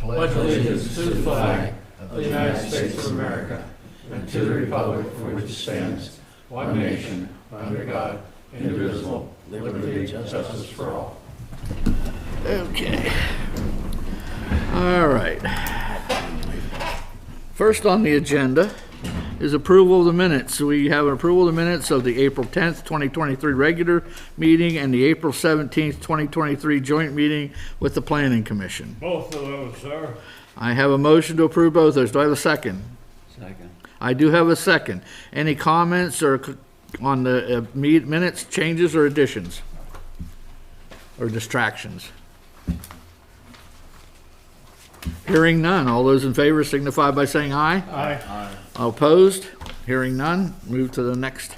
pledge allegiance to the flag of the United States of America and to the republic for which it stands, one nation, under God, indivisible, liberty and justice for all. Okay. All right. First on the agenda is approval of the minutes. So we have an approval of the minutes of the April 10th, 2023 regular meeting and the April 17th, 2023 joint meeting with the Planning Commission. Both of those, sir. I have a motion to approve both those. Do I have a second? Second. I do have a second. Any comments or on the minutes, changes or additions? Or distractions? Hearing none. All those in favor signify by saying aye. Aye. All opposed? Hearing none. Move to the next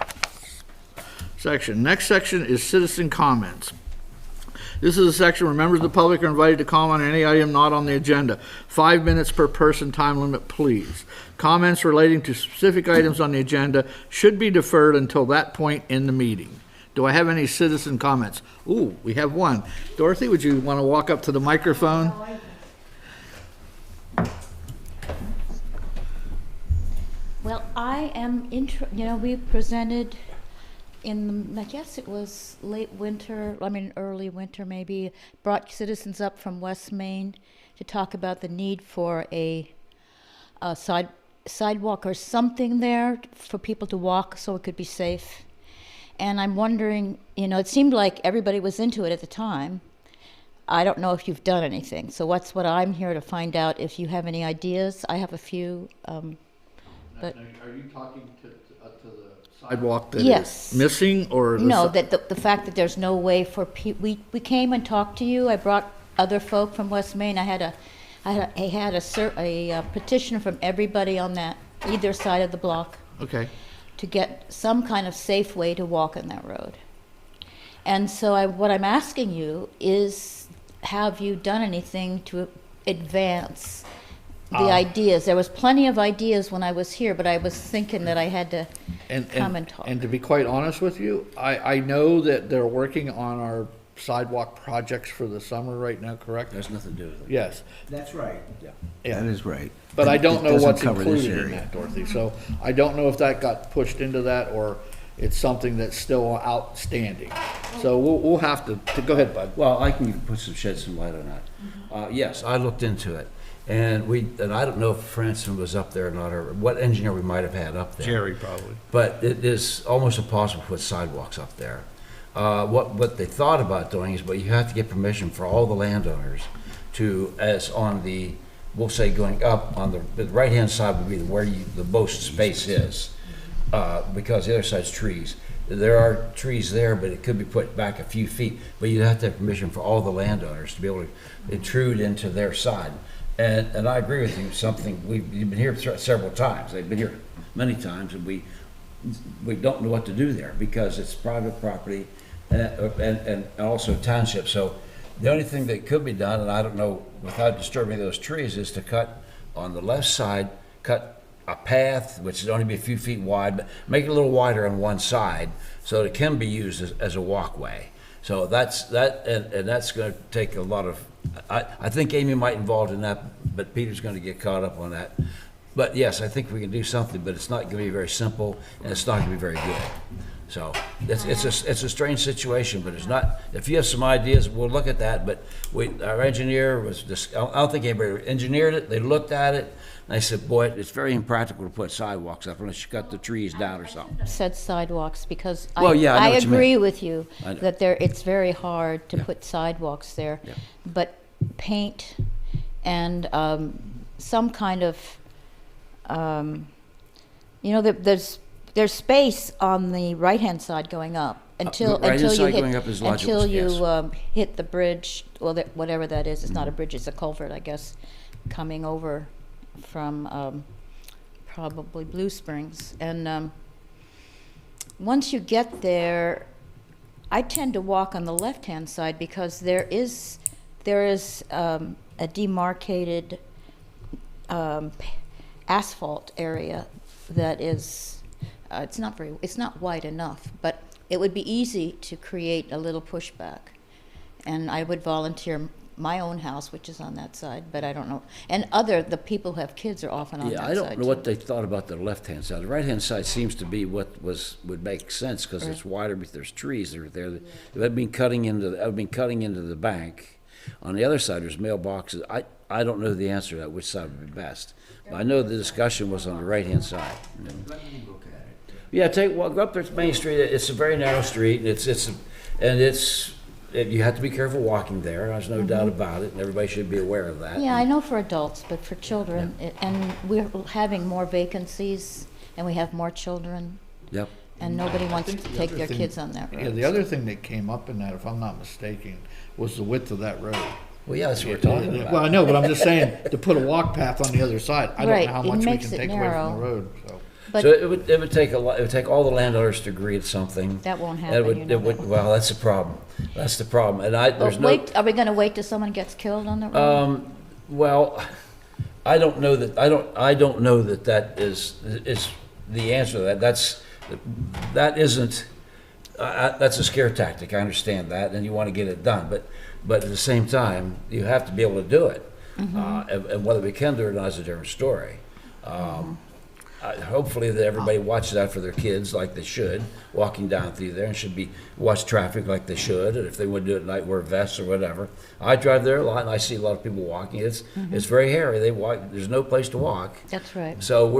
section. Next section is citizen comments. This is a section where members of the public are invited to comment on any item not on the agenda. 5 minutes per person, time limit, please. Comments relating to specific items on the agenda should be deferred until that point in the meeting. Do I have any citizen comments? Ooh, we have one. Dorothy, would you want to walk up to the microphone? Well, I am we presented in, I guess it was early winter maybe, brought citizens up from West Main to talk about the need for a sidewalk or something there for people to walk so it could be safe. And I'm wondering, it seemed like everybody was into it at the time. I don't know if you've done anything. So that's what I'm here to find out, if you have any ideas. I have a few. But are you talking to the sidewalk that yes. is missing, or no? That the fact that there's no way for we came and talked to you. I brought other folk from West Main. I had a petition from everybody on that either side of the block. Okay. To get some kind of safe way to walk on that road. And so what I'm asking you is, have you done anything to advance the ideas? There was plenty of ideas when I was here, but I was thinking that I had to come and talk. And to be quite honest with you, I know that they're working on our sidewalk projects for the summer right now, correct? There's nothing to do with it. Yes. That's right. Yeah. That is right. But I don't know what's cover this included in area. that, Dorothy. So I don't know if that got pushed into that or it's something that's still outstanding. So we'll have to go ahead, Bud. Well, I can shed some light on that. Yes, I looked into it, and I don't know if Franson was up there or not, or what engineer we might have had up there. Jerry, probably. But it is almost impossible to put sidewalks up there. What they thought about doing is, but you have to get permission for all the landowners to, as on the, we'll say going up on the right-hand side would be where the most space is, because the other side's trees. There are trees there, but it could be put back a few feet, but you have to have permission for all the landowners to be able to intrude into their side. And I agree with you, you've been here several times, they've been here many times, and we don't know what to do there because it's private property and also township. So the only thing that could be done, and I don't know, without disturbing those trees, is to cut on the left side, cut a path, which is only be a few feet wide, but make it a little wider on one side so that it can be used as a walkway. So that's going to take a lot of, I think Amy might be involved in that, but Peter's going to get caught up on that. But yes, I think we can do something, but it's not going to be very simple, and it's not going to be very good. So it's a strange situation, but it's not. If you have some ideas, we'll look at that. But our engineer was just, I don't think anybody engineered it. They looked at it, and I said, boy, it's very impractical to put sidewalks up unless you cut the trees down or something. Said sidewalks because Well, yeah, I know I what you agree mean. with you I know. that it's very hard to Yeah. put sidewalks there. Yeah. But paint and some kind of there's space on the right-hand side going up until the right-hand you side hit going up is logical, until you yes. hit the bridge, whatever that is. It's not a bridge; it's a culvert, I guess, coming over from probably Blue Springs. And once you get there, I tend to walk on the left-hand side because there is a demarcated asphalt area that is it's not wide enough, but it would be easy to create a little pushback, and I would volunteer my own house, which is on that side, but I don't know. And the people who have kids are often on that Yeah, side I don't know too. what they thought about the left-hand side. The right-hand side seems to be what would make sense, because it's wider, but there's trees that are there. That have been cutting into the bank. On the other side, there's mailboxes. I don't know the answer to that, which side would be best. But I know the discussion was on the right-hand side. Let me look at it. Yeah, go up there to Main Street. It's a very narrow street. You have to be careful walking there. There's no doubt about it, and everybody should be aware of that. Yeah, I know for adults, but for children, and we're having more vacancies, and we have more children, Yep. and nobody wants to think the take other their thing- kids on that road. Yeah, the other thing that came up in that, if I'm not mistaken, was the width of that road. Well, yeah, that's what we're talking Well, about. I know, but I'm just saying, to put a walk path on the other side, I don't Right, know how it much we makes can it take away from narrow. the road, so. But So it would take a lot. It would take all the landowners to agree to something. that won't It happen, would, you know that. well, that's the problem. That's the problem. And there's But no. wait, are we gonna wait till someone gets killed on the road? Well, I don't know that. I don't know that is the answer to that. That isn't. That's a scare tactic. I understand that, and you want to get it done. But at the same time, you have to be able to do it. And whether we can do it or not is a different story. Hopefully that everybody watches out for their kids like they should, walking down through there, and should be watch traffic like they should. And if they would do it at night, wear vests or whatever. I drive there a lot, and I see a lot of people walking. It's very hairy. They walk. There's no place to walk. That's right. So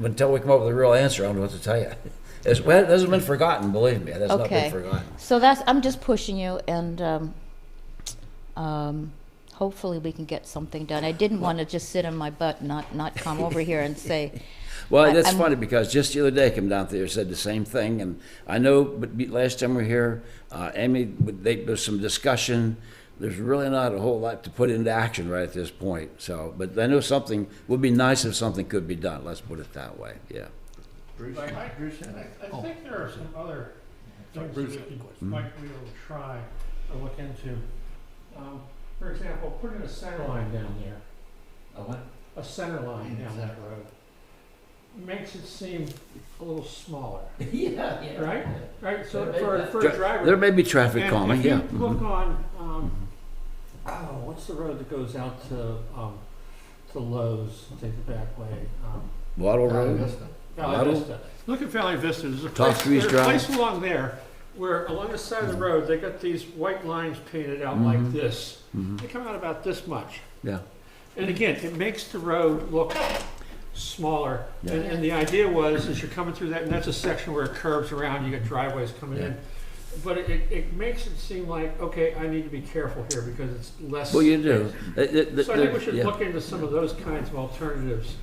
until we come up with a real answer, I don't know what to tell you. It hasn't been forgotten, believe me. It has not Okay. been forgotten. So I'm just pushing you, and hopefully we can get something done. I didn't want to just sit on my butt and not come over here and say, Well, that's I'm- funny, because just the other day I came down there and said the same thing, and I know, but last time we were here, Amy, there was some discussion. There's really not a whole lot to put into action right at this point. So, but I know something would be nice if something could be done. Let's put it that way. Yeah. Bruce, I Bruce, think there are some other things Bruce that had a we question. might be able to try or look into. For example, putting a center line down there, a center line down that road, makes it seem a little smaller, Yeah. right? Right, so There for a driver. There may be traffic And calming, if yeah. you look on, what's the road that goes out to Lowe's, take the back way? Wattle Road. Valley Waddle? Vista. Look at Valley Vista, there's a Top place, Trees there's a Drive. place along there where along the side of the road, they got these white lines painted out like this. They come out about this much. Yeah. And again, it makes the road look smaller. And the idea was, as you're coming through that, and that's a section where it curves around, you got driveways coming in. But it makes it seem like, okay, I need to be careful here because it's less. Well, you do. So I think we should Yeah. look into some of those kinds of alternatives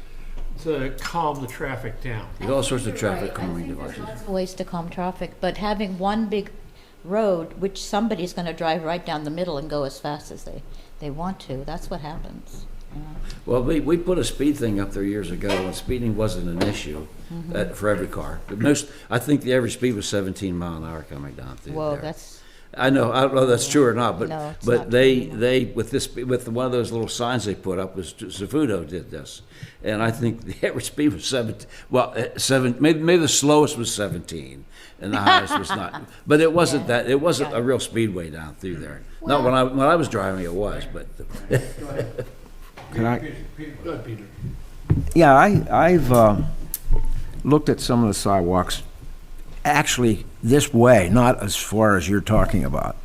to calm the traffic down. There's all sorts of traffic calming devices. lots of ways to calm traffic, but having one big road, which somebody's gonna drive right down the middle and go as fast as they want to, that's what happens. Well, we put a speed thing up there years ago, and speeding wasn't an issue for every car. I think the average speed was 17 mile an hour coming down through Whoa, there. that's, I don't know if that's true or not, but No, it's but not they with one of those little signs they put up, was Cefudo did this, and I think the average speed was 17. Well, maybe the slowest was 17, and the highest was not. But it wasn't that. It wasn't a real speedway down through there. Not when I was driving, it was, but. Can I? Go ahead, Peter. Yeah, I've looked at some of the sidewalks, actually this way, not as far as you're talking about.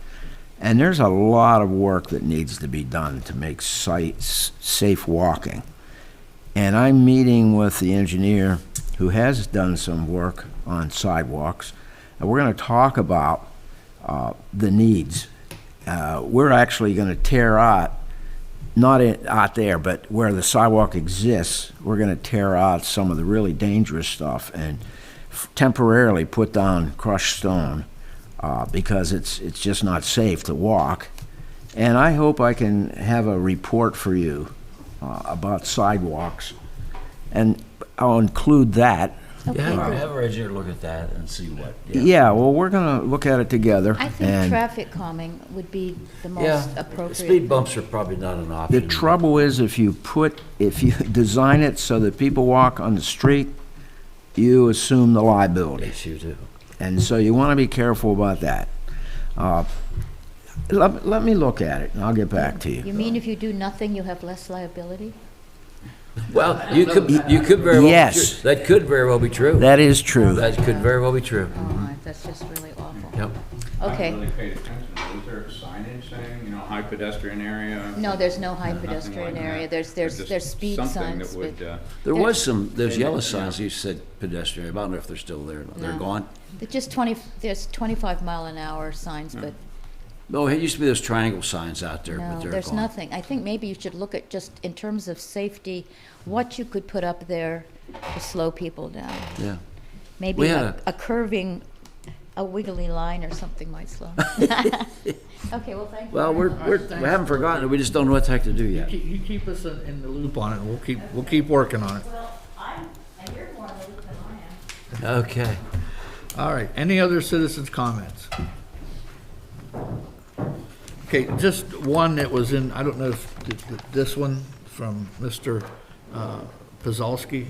And there's a lot of work that needs to be done to make sites safe walking. And I'm meeting with the engineer who has done some work on sidewalks, and we're going to talk about the needs. We're actually going to tear out, out there, but where the sidewalk exists, we're going to tear out some of the really dangerous stuff and temporarily put down crushed stone because it's just not safe to walk. And I hope I can have a report for you about sidewalks, and I'll include that. Yeah, have our engineer look at that and see what. Yeah, well, we're going to look at it together. I think and traffic calming would be the most Yeah, appropriate. speed bumps are probably not an option. the trouble is if you design it so that people walk on the street, you assume the liability. Yes, you do. And so you want to be careful about that. Let me look at it, and I'll get back to you. You mean if you do nothing, you have less liability? Well, you could very well. Yes. That could very well be true. That is true. That could very well be true. Oh, that's just really awful. Yep. I Okay. haven't really paid attention. Was there signage saying, high pedestrian area? No, there's no high Nothing pedestrian like area. that? There's Just speed something signs, that would, but There's yellow signs that said pedestrian. I don't know if they're still there. They're No. gone. they're just there's 25-mile-an-hour signs, but No, it used to be those triangle signs out there, but no, they're there's gone. nothing. I think maybe you should look at just in terms of safety, what you could put up there to slow people down. Yeah. Maybe We had a curving, a wiggly line or something might slow. Okay, well, thank you. Well, very we much. haven't forgotten it. We just don't know what the heck to do yet. You keep us in the loop on it, and we'll keep working on it. Well, and you're more in the loop than I am. Okay. All right, any other citizens' comments? Okay, just one that was in, I don't know if this one from Mr. Pazalski.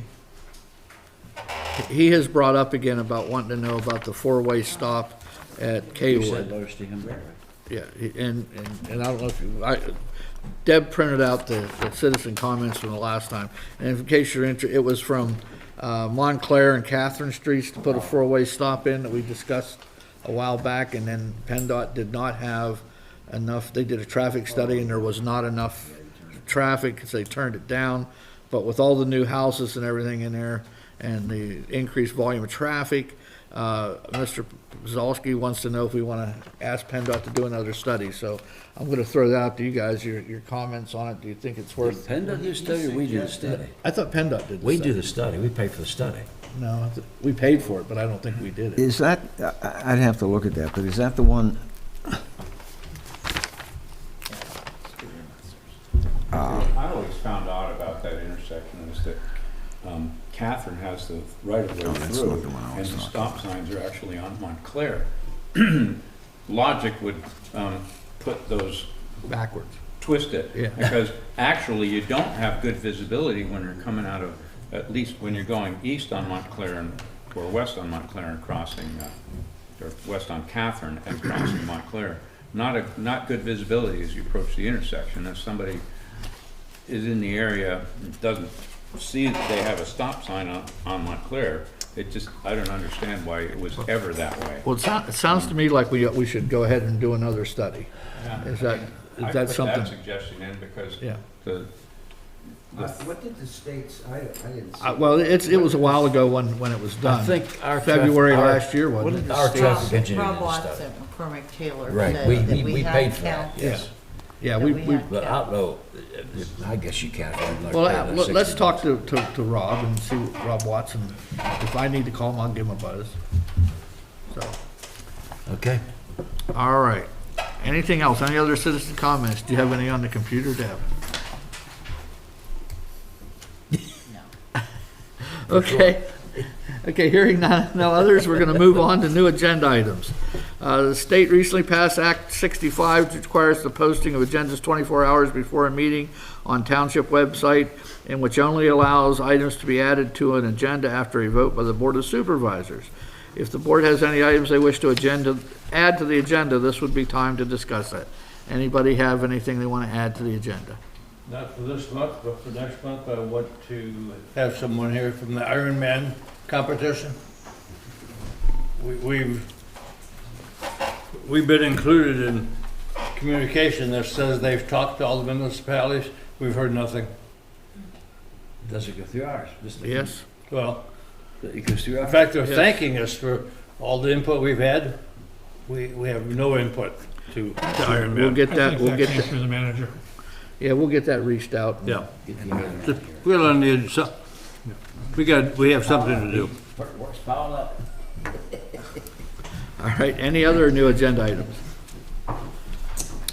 He has brought up again about wanting to know about the four-way stop at You said Kaywood. letters to him. Yeah, and I don't know if Deb printed out the citizen comments from the last time. And in case you're interested, it was from Montclair and Catherine Streets to put a four-way stop in that we discussed a while back, and then PennDOT did not have enough, they did a traffic study and there was not enough traffic, so they turned it down. But with all the new houses and everything in there and the increased volume of traffic, Mr. Zalski wants to know if we want to ask PennDOT to do another study. So I'm going to throw that out to you guys, your comments on it. Do you think it's worth? PennDOT do the study or we do the study? I thought PennDOT did the We study. do the study. We pay for the study. No, we paid for it, but I don't think we did it. Is that, I'd have to look at that, but is that the one? I always found out about that intersection is that Catherine has the right-of-way that's through, not the one I and was the talking stop signs are actually on Montclair. Logic would put those, Backwards. twist it, Yeah. because actually you don't have good visibility when you're coming out of, at least when you're going east on Montclair or west on Montclair and crossing, or west on Catherine and crossing Montclair. Not good visibility as you approach the intersection. If somebody is in the area and doesn't see that they have a stop sign on Montclair, I don't understand why it was ever that way. Well, it sounds to me like we should go ahead and do another study. Is that I put that something? suggestion in because Yeah. What did the states, I didn't see. Well, it was a while ago when it was done. I think our February traffic- last year, wasn't it? Our traffic engineer Rob did the Watson, study. McCormick Taylor Right, said we that we paid had for that, counts. yes. Yeah, that we, we had But I don't know, I guess you can't. let's talk to Rob and see what Rob Watson, if I need to call him, I'll give him a buzz. So, Okay. all right. Anything else? Any other citizen comments? Do you have any on the computer, Deb? Okay. Okay, hearing no others, we're going to move on to new agenda items. The state recently passed Act 65, which requires the posting of agendas 24 hours before a meeting on Township website, and which only allows items to be added to an agenda after a vote by the Board of Supervisors. If the board has any items they wish to add to the agenda, this would be time to discuss it. Anybody have anything they want to add to the agenda? Not for this month, but for next month, I want to have someone here from the Ironman competition. We've been included in communication that says they've talked to all the municipalities. We've heard nothing. Does it go through ours? Yes? Well, It goes through in ours? fact, they're Yes. thanking us for all the input we've had. We have no input to Ironman. We'll get that, we'll get that, through the manager. yeah, we'll get that reached out. Yeah. We're on the, we have something to do. All right, any other new agenda items?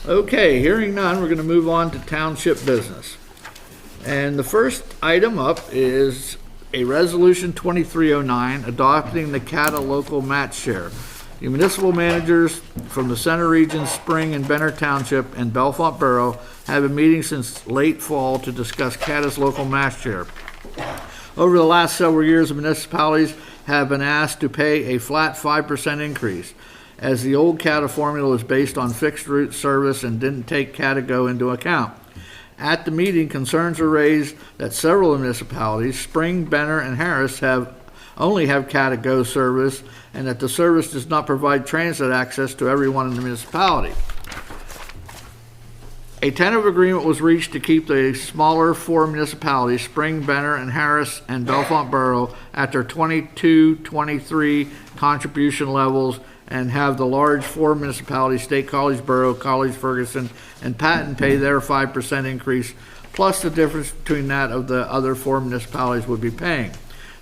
Okay, hearing none, we're gonna move on to township business. And the first item up is a resolution 2309 adopting the CATA local match share. The municipal managers from the Center Region, Spring and Benner Township and Bellefonte Borough have been meeting since late fall to discuss CATA's local match share. Over the last several years, the municipalities have been asked to pay a flat 5% increase. as the old CATA formula was based on fixed route service and didn't take CATA Go into account. At the meeting, concerns were raised that several municipalities, Spring, Benner, and Harris, only have CATA Go service, and that the service does not provide transit access to everyone in the municipality. A tentative agreement was reached to keep the smaller 4 municipalities, Spring, Benner, and Harris, and Bellefonte Borough, at their 22-23 contribution levels, and have the large 4 municipalities, State College Borough, College Ferguson, and Patton, pay their 5% increase, plus the difference between that of the other 4 municipalities would be paying.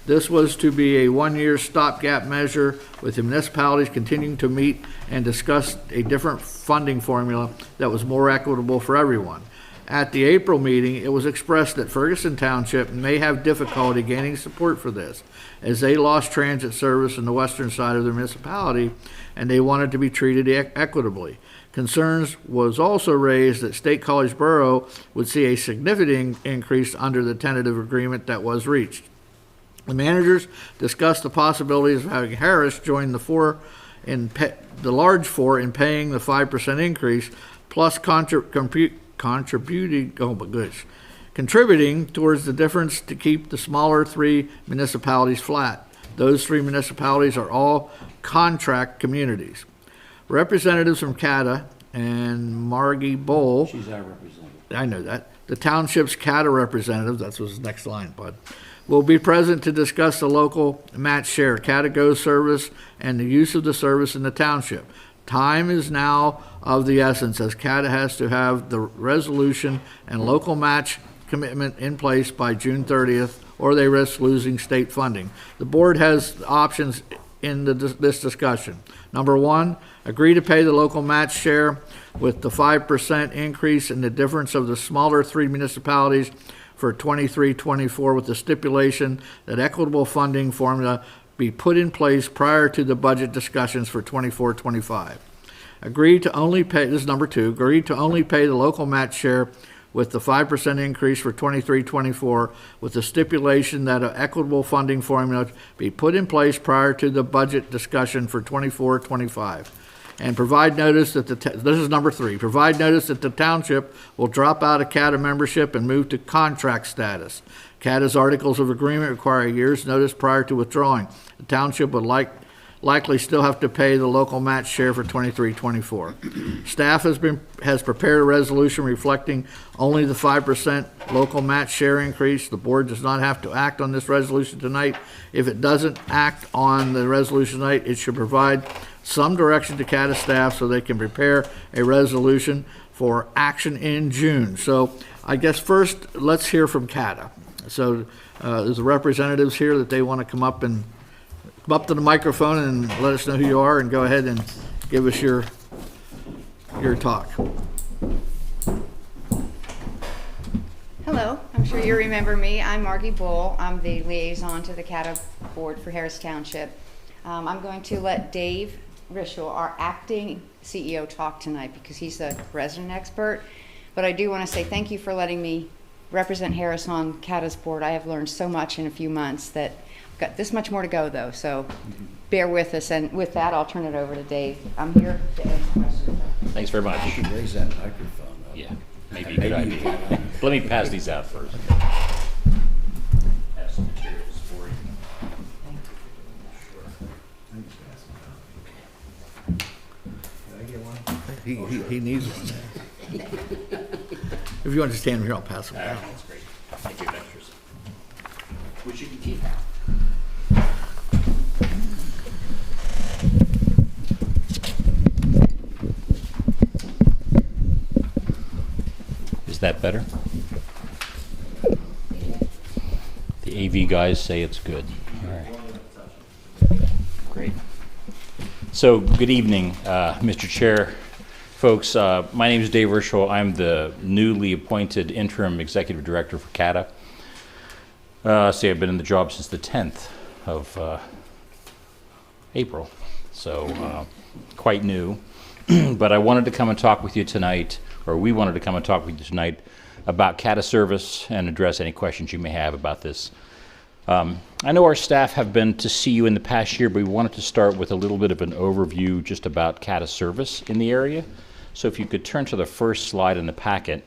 This was to be a 1-year stopgap measure, with the municipalities continuing to meet and discuss a different funding formula that was more equitable for everyone. At the April meeting, it was expressed that Ferguson Township may have difficulty gaining support for this, as they lost transit service in the western side of their municipality, and they wanted to be treated equitably. Concerns was also raised that State College Borough would see a significant increase under the tentative agreement that was reached. The managers discussed the possibilities of having Harris join the large 4 in paying the 5% increase, plus contributing towards the difference to keep the smaller 3 municipalities flat. Those 3 municipalities are all contract communities. Representatives from CATA and Margie Bowl. She's our representative. I know that. The township's CATA representative, that's his next line, bud, will be present to discuss the local match share, CATA Go service, and the use of the service in the township. Time is now of the essence, as CATA has to have the resolution and local match commitment in place by June 30th, or they risk losing state funding. The board has options in this discussion. Number 1, agree to pay the local match share with the 5% increase in the difference of the smaller 3 municipalities for 23-24, with the stipulation that equitable funding formula be put in place prior to the budget discussions for 24-25. Agree to only pay, this is number 2, agree to only pay the local match share with the 5% increase for 23-24, with the stipulation that an equitable funding formula be put in place prior to the budget discussion for 24-25. And provide notice that this is number 3, provide notice that the township will drop out of CATA membership and move to contract status. CATA's articles of agreement require a year's notice prior to withdrawing. The township would likely still have to pay the local match share for 23-24. Staff has prepared a resolution reflecting only the 5% local match share increase. The board does not have to act on this resolution tonight. If it doesn't act on the resolution tonight, it should provide some direction to CATA staff so they can prepare a resolution for action in June. So I guess first, let's hear from CATA. So there's representatives here that they want to come up to the microphone and let us know who you are, and go ahead and give us your talk. Hello, I'm sure you remember me. I'm Margie Bull. I'm the liaison to the CATA board for Harris Township. I'm going to let Dave Rishel, our acting CEO, talk tonight because he's the resident expert. But I do want to say thank you for letting me represent Harris on CATA's board. I have learned so much in a few months that I've got this much more to go, though. So bear with us. And with that, I'll turn it over to Dave. I'm here to answer questions. Thanks very much. You can raise that microphone up. Yeah, maybe a good idea. Let me pass these out first. Have some materials for you. He needs it. If you want to stand here, I'll pass them down. That's great. Thank you, extras. Which you can keep. Is that better? The AV guys say it's good. All right. Great. So, good evening, Mr. Chair, folks. My name is Dave Rishel. I'm the newly appointed interim executive director for CATA. I've been in the job since the 10th of April, so quite new. But I wanted to come and talk with you tonight, or we wanted to come and talk with you tonight about CATA service and address any questions you may have about this I know our staff have been to see you in the past year, but we wanted to start with a little bit of an overview just about CATA service in the area. So if you could turn to the first slide in the packet.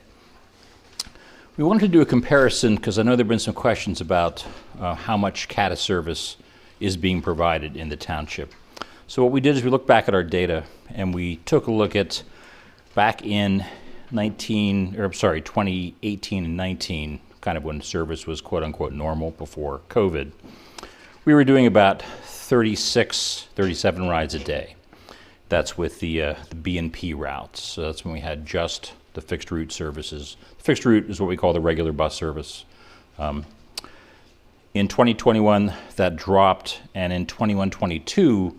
We wanted to do a comparison because I know there have been some questions about how much CATA service is being provided in the township. So what we did is we looked back at our data and we took a look at back in 2018 and 19, kind of when service was quote unquote normal before COVID. We were doing about 37 rides a day. That's with the B&P routes. So that's when we had just the fixed route services. Fixed route is what we call the regular bus service. In 2021, that dropped, and in 21-22,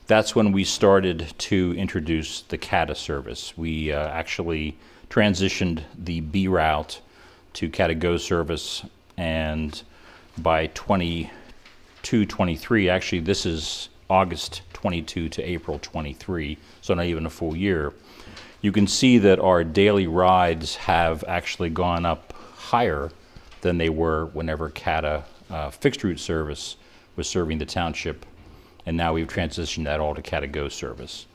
that's when we started to introduce the CATA service. We actually transitioned the B route to CATA Go service, and by 22-23, actually this is August 22 to April 23, so not even a full year, you can see that our daily rides have actually gone up higher than they were whenever CATA fixed route service was serving the township, and now we've transitioned that all to CATA Go service.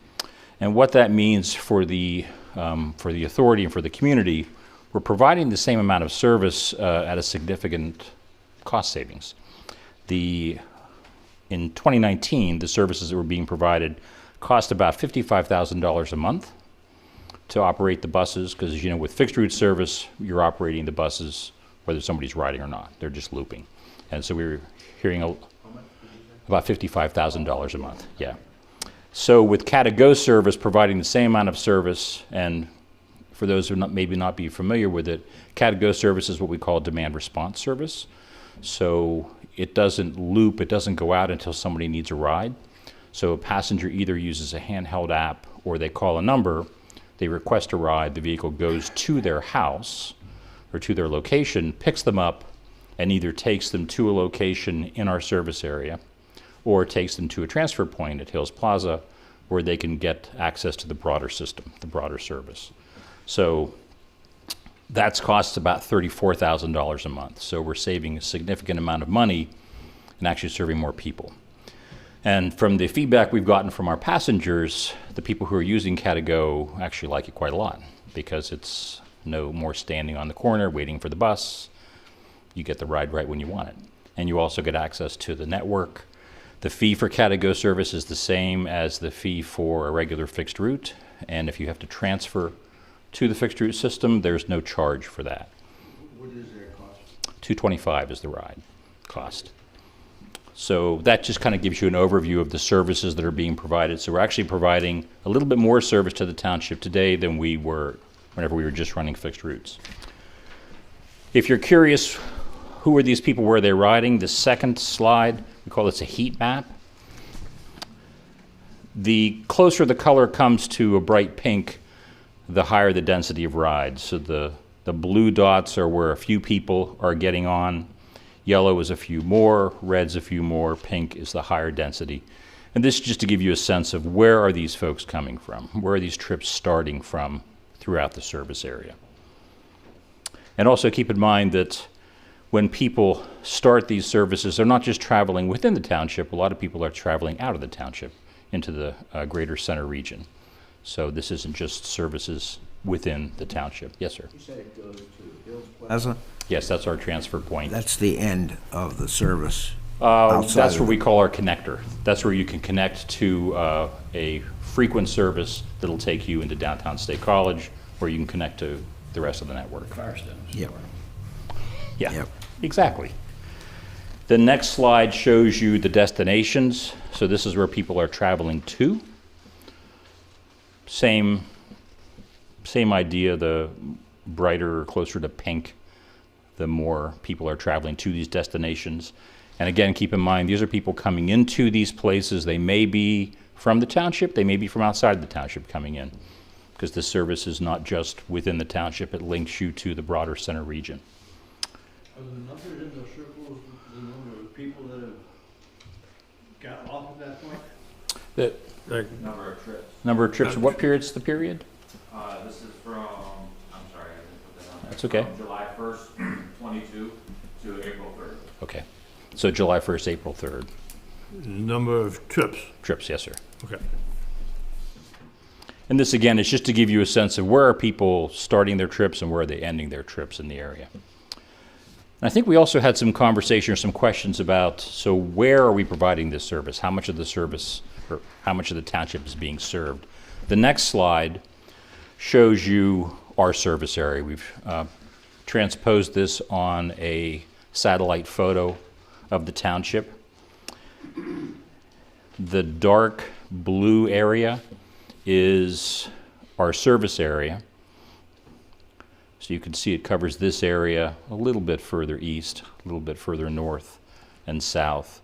And what that means for the authority and for the community, we're providing the same amount of service at a significant cost savings. In 2019, the services that were being provided cost about $55,000 a month to operate the buses, because as you know, with fixed route service, you're operating the buses whether somebody's riding or not. They're just looping. And so we were hearing about $55,000 a month, yeah. So with CATA Go service providing the same amount of service, and for those who maybe not be familiar with it, CATA Go service is what we call demand response service. So it doesn't loop, it doesn't go out until somebody needs a ride. So a passenger either uses a handheld app or they call a number, they request a ride, the vehicle goes to their house or to their location, picks them up, and either takes them to a location in our service area or takes them to a transfer point at Hills Plaza where they can get access to the broader system, the broader service. So that's costs about $34,000 a month. So we're saving a significant amount of money and actually serving more people. And from the feedback we've gotten from our passengers, the people who are using CATA Go actually like it quite a lot because it's no more standing on the corner waiting for the bus. You get the ride right when you want it. And you also get access to the network. The fee for CATA Go service is the same as the fee for a regular fixed route. And if you have to transfer to the fixed route system, there's no charge for that. What is their cost? $225 is the ride cost. So that just kind of gives you an overview of the services that are being provided. So we're actually providing a little bit more service to the township today than we were whenever we were just running fixed routes. If you're curious, who are these people, where are they riding? The second slide, we call this a heat map. The closer the color comes to a bright pink, the higher the density of rides. So the blue dots are where a few people are getting on. Yellow is a few more, red's a few more, pink is the higher density. And this is just to give you a sense of where are these folks coming from? Where are these trips starting from throughout the service area? And also keep in mind that when people start these services, they're not just traveling within the township. A lot of people are traveling out of the township into the greater center region. So this isn't just services within the township. Yes, sir. You said it goes to Hills Plaza? Yes, that's our transfer point. That's the end of the service. That's what we call our connector. That's where you can connect to a frequent service that'll take you into downtown State College, where you can connect to the rest of the network. Yep. Yeah, Yep. exactly. The next slide shows you the destinations. So this is where people are traveling to. Same idea, the brighter or closer to pink, the more people are traveling to these destinations. And again, keep in mind, these are people coming into these places. They may be from the township, they may be from outside the township coming in, because this service is not just within the township, it links you to the broader center region. Are the numbers in the circles the number of people that have got off at that point? The Number of trips. number of trips, what period's the period? This is from, I'm sorry, I didn't put that on there. That's okay. From July 1st, 22 to April 3rd. Okay. So July 1st, April 3rd. Number of trips. Trips, yes, sir. Okay. And this, again, is just to give you a sense of where are people starting their trips and where are they ending their trips in the area. And I think we also had some conversation or some questions about, so where are we providing this service? How much of the service, or how much of the township is being served? The next slide shows you our service area. We've transposed this on a satellite photo of the township. The dark blue area is our service area. So you can see it covers this area a little bit further east, a little bit further north and south.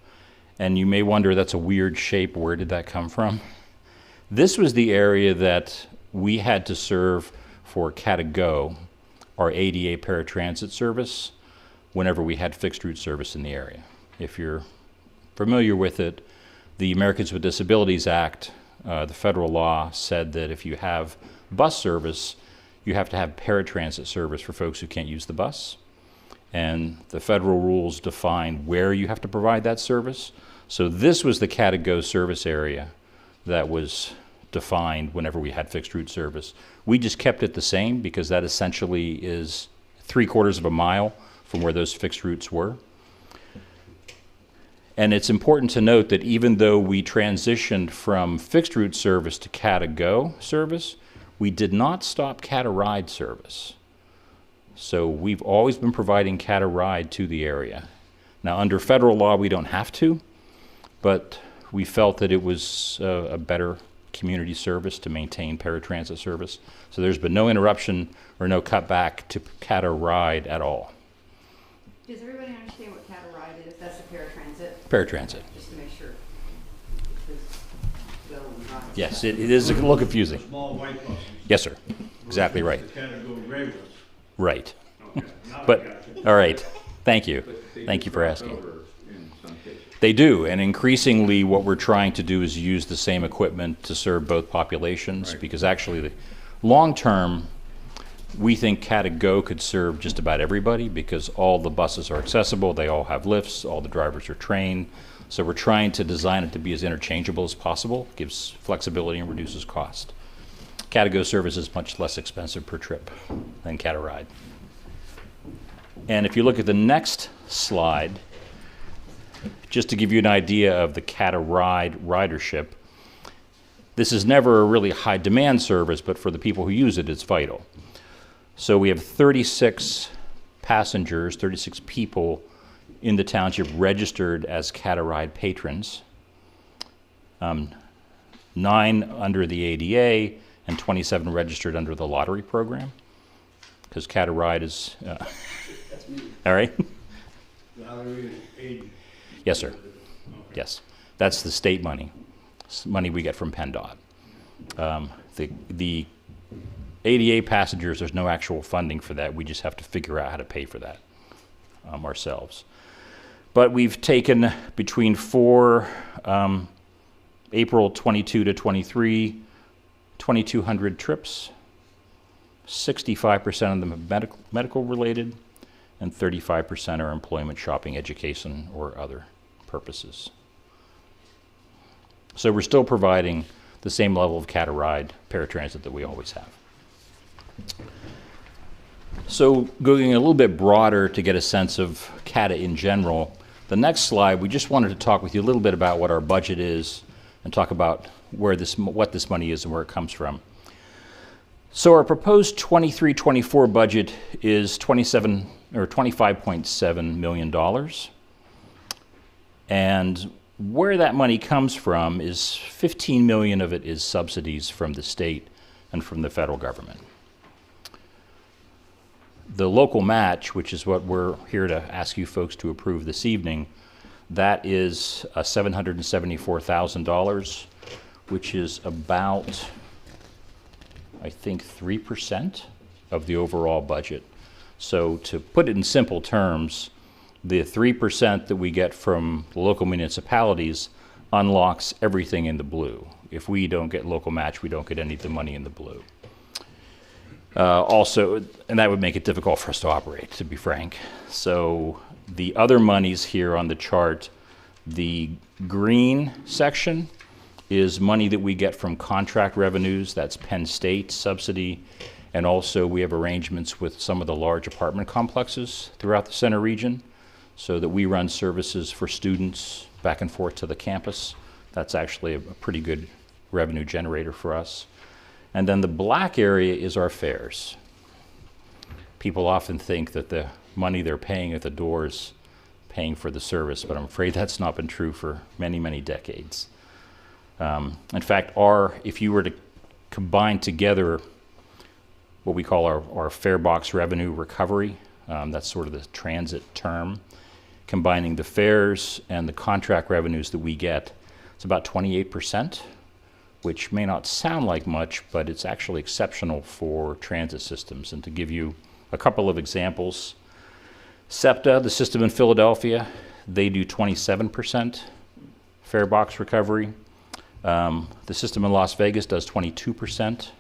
And you may wonder, that's a weird shape, where did that come from? This was the area that we had to serve for Catago, our ADA paratransit service, whenever we had fixed route service in the area. If you're familiar with it, the Americans with Disabilities Act, the federal law, said that if you have bus service, you have to have paratransit service for folks who can't use the bus. And the federal rules define where you have to provide that service. So this was the Catago service area that was defined whenever we had fixed route service. We just kept it the same because that essentially is 3/4 of a mile from where those fixed routes were. And it's important to note that even though we transitioned from fixed route service to Catago service, we did not stop Cata-Ride service. So we've always been providing Cata-Ride to the area. Now, under federal law, we don't have to, but we felt that it was a better community service to maintain paratransit service. So there's been no interruption or no cutback to Cata-Ride at all. Does everybody understand what Cata-Ride is? That's the paratransit, Paratransit. just to make sure. Yes, it is a little confusing. Small white buses. Yes, sir. Exactly right. The Catago gray ones. Right. Okay. Now I But, got you. all right. Thank you. Thank you for asking. They do, and increasingly what we're trying to do is use the same equipment to serve both populations, because actually, the long-term, we think Catago could serve just about everybody because all the buses are accessible, they all have lifts, all the drivers are trained. So we're trying to design it to be as interchangeable as possible, gives flexibility and reduces cost. Catago service is much less expensive per trip than Cata-Ride. And if you look at the next slide, just to give you an idea of the Cata-Ride ridership, this is never a really high demand service, but for the people who use it, it's vital. So we have 36 passengers, 36 people in the township registered as Cata-Ride patrons, 9 under the ADA and 27 registered under the lottery program, because Cata-Ride is, all right? Lottery age. Yes, sir. Yes, that's the state money. It's money we get from PennDOT. The ADA passengers, there's no actual funding for that. We just have to figure out how to pay for that ourselves. But we've taken between April 22 to 23, 2,200 trips. 65% of them are medical related, and 35% are employment, shopping, education, or other purposes. So we're still providing the same level of Cata-Ride paratransit that we always have. So going a little bit broader to get a sense of Cata in general, the next slide, we just wanted to talk with you a little bit about what our budget is and talk about what this money is and where it comes from. So our proposed 23-24 budget is $25.7 million. And where that money comes from is 15 million of it is subsidies from the state and from the federal government. The local match, which is what we're here to ask you folks to approve this evening, that is $774,000, which is about, I think, 3% of the overall budget. So to put it in simple terms, the 3% that we get from the local municipalities unlocks everything in the blue. If we don't get local match, we don't get any of the money in the blue. Also, and that would make it difficult for us to operate, to be frank. So the other monies here on the chart, the green section is money that we get from contract revenues. That's Penn State subsidy. And also we have arrangements with some of the large apartment complexes throughout the center region so that we run services for students back and forth to the campus. That's actually a pretty good revenue generator for us. And then the black area is our fares. People often think that the money they're paying at the door is paying for the service, but I'm afraid that's not been true for many, many decades. In fact, if you were to combine together what we call our fare box revenue recovery, that's sort of the transit term, combining the fares and the contract revenues that we get, it's about 28%, which may not sound like much, but it's actually exceptional for transit systems. And to give you a couple of examples, SEPTA, the system in Philadelphia, they do 27% fare box recovery. The system in Las Vegas does 22%.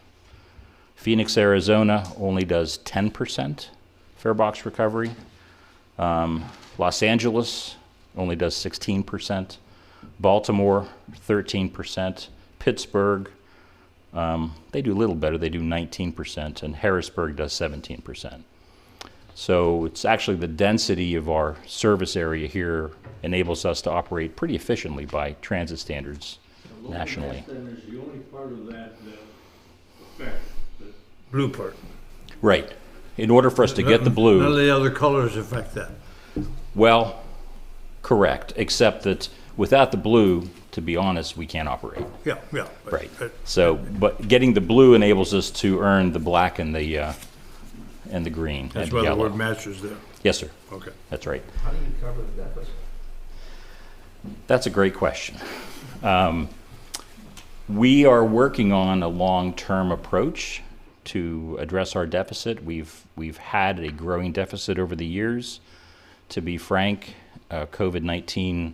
Phoenix, Arizona only does 10% fare box recovery. Los Angeles only does 16%. Baltimore, 13%. Pittsburgh, they do a little better. They do 19%. And Harrisburg does 17%. So it's actually the density of our service area here enables us to operate pretty efficiently by transit standards nationally. Then is the only part of that effect, the blue part. Right. In order for us to get the blue. None of the other colors affect that. Well, correct, except that without the blue, to be honest, we can't operate. Yeah. Right. So, but getting the blue enables us to earn the black and the green That's and why the yellow. word matches there. Yes, sir. Okay. That's right. How do you cover the deficit? That's a great question. We are working on a long-term approach to address our deficit. We've had a growing deficit over the years. To be frank, COVID-19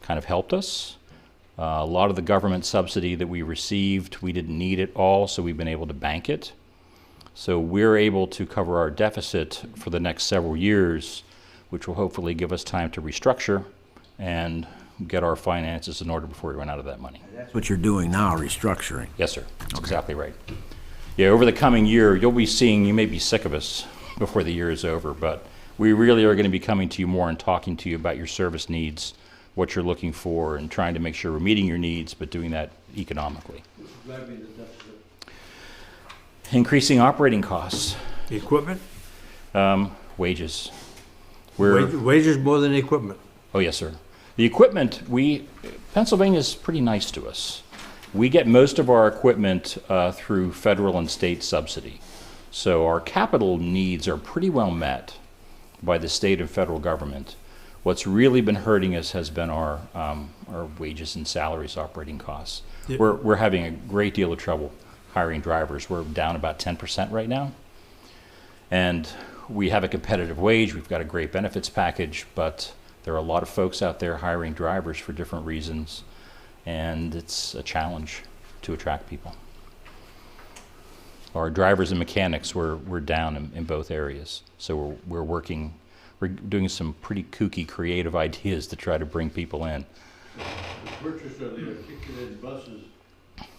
kind of helped us. A lot of the government subsidy that we received, we didn't need it all, so we've been able to bank it. So we're able to cover our deficit for the next several years, which will hopefully give us time to restructure and get our finances in order before we run out of that money. That's what you're doing now, restructuring. Yes, sir. That's exactly right. Yeah, over the coming year, you'll be seeing, you may be sick of us before the year is over, but we really are going to be coming to you more and talking to you about your service needs, what you're looking for, and trying to make sure we're meeting your needs, but doing that economically. Increasing operating costs, The equipment? wages. Wages more than equipment. Oh, yes, sir. The equipment, Pennsylvania's pretty nice to us. We get most of our equipment through federal and state subsidy. So our capital needs are pretty well met by the state and federal government. What's really been hurting us has been our wages and salaries, operating costs. Yeah. We're having a great deal of trouble hiring drivers. We're down about 10% right now. And we have a competitive wage. We've got a great benefits package, but there are a lot of folks out there hiring drivers for different reasons, and it's a challenge to attract people. Our drivers and mechanics, we're down in both areas. So we're doing some pretty kooky, creative ideas to try to bring people in. The purchase of the articulated buses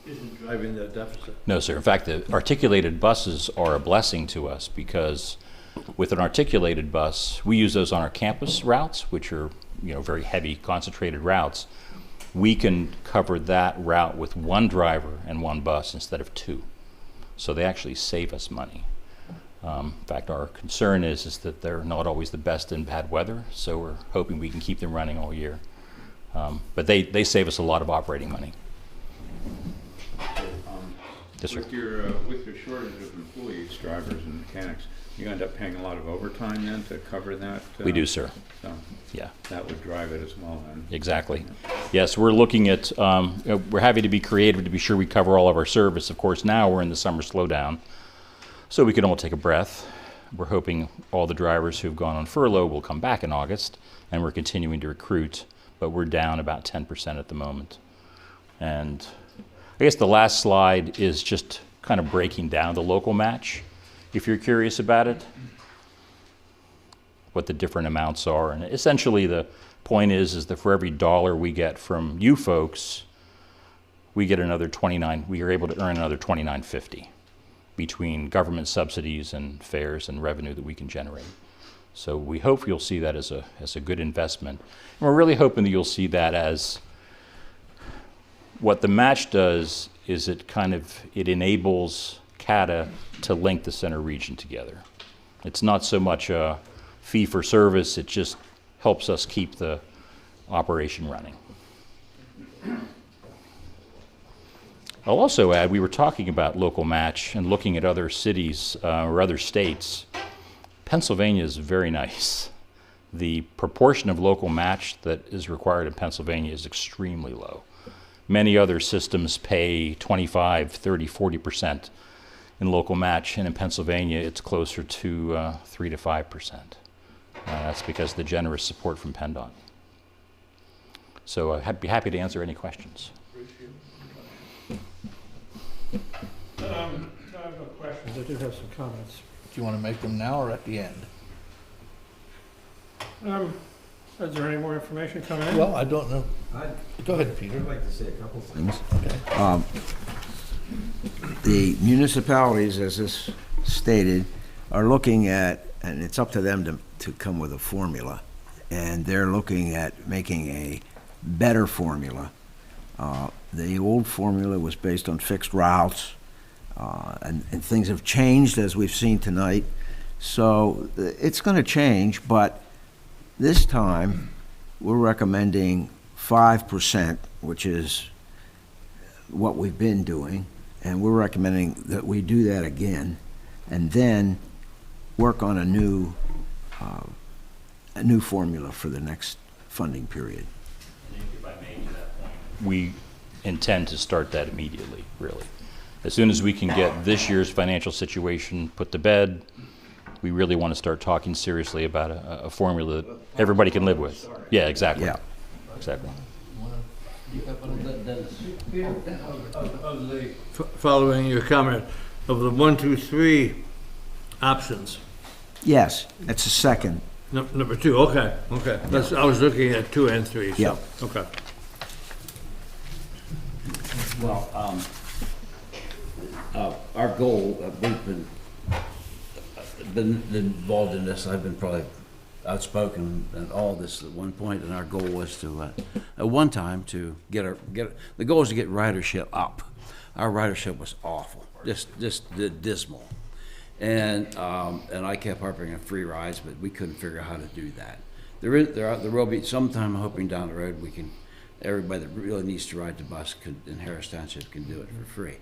isn't driving that deficit. No, sir. In fact, the articulated buses are a blessing to us because with an articulated bus, we use those on our campus routes, which are, very heavy, concentrated routes. We can cover that route with one driver and one bus instead of two. So they actually save us money. In fact, our concern is that they're not always the best in bad weather, so we're hoping we can keep them running all year. But they save us a lot of operating money. Yes, sir. With your shortage of employees, drivers and mechanics, you end up paying a lot of overtime then to cover that? We do, sir. So Yeah, that would drive it as well then. exactly. Yes, we're looking at, we're happy to be creative to be sure we cover all of our service. Of course, now we're in the summer slowdown, so we can all take a breath. We're hoping all the drivers who've gone on furlough will come back in August, and we're continuing to recruit, but we're down about 10% at the moment. And I guess the last slide is just kind of breaking down the local match. if you're curious about it, what the different amounts are. And essentially the point is that for every dollar we get from you folks, we get another 29, we are able to earn another $29.50 between government subsidies and fares and revenue that we can generate. So we hope you'll see that as a good investment. And we're really hoping that you'll see that as what the match does is it enables CATA to link the center region together. It's not so much a fee for service, it just helps us keep the operation running. I'll also add, we were talking about local match and looking at other cities or other states. Pennsylvania is very nice. The proportion of local match that is required in Pennsylvania is extremely low. Many other systems pay 25, 30, 40% in local match, and in Pennsylvania it's closer to 3 to 5%. That's because of the generous support from PennDOT. So I'd be happy to answer any questions. I have no questions, I do have some comments. Do you want to make them now or at the end? Is there any more information coming in? Well, I don't know. Go ahead, Peter. I'd like to say a couple things. The municipalities, as this stated, are looking at, and it's up to them to come with a formula, and they're looking at making a better formula. The old formula was based on fixed routes, and things have changed, as we've seen tonight. So it's going to change, but this time we're recommending 5%, which is what we've been doing, and we're recommending that we do that again, and then work on a new formula for the next funding period. If I may, to that point, we intend to start that immediately, really. As soon as we can get this year's financial situation put to bed, we really want to start talking seriously about a formula that everybody can live with. Yeah, exactly. Yeah. Exactly. Following your comment, of the 1, 2, 3 options, Yes, that's the second. number 2, okay. That's, I was looking at 2 and 3, so, Yeah. okay. Well, our goal, we've been involved in this, I've been probably outspoken in all this at one point, and our goal was to, at one time, to the goal is to get ridership up. Our ridership was awful, just dismal. And I kept harping on free rides, but we couldn't figure out how to do that. There will be sometime, hoping down the road, everybody that really needs to ride the bus in Harris Township can do it for free.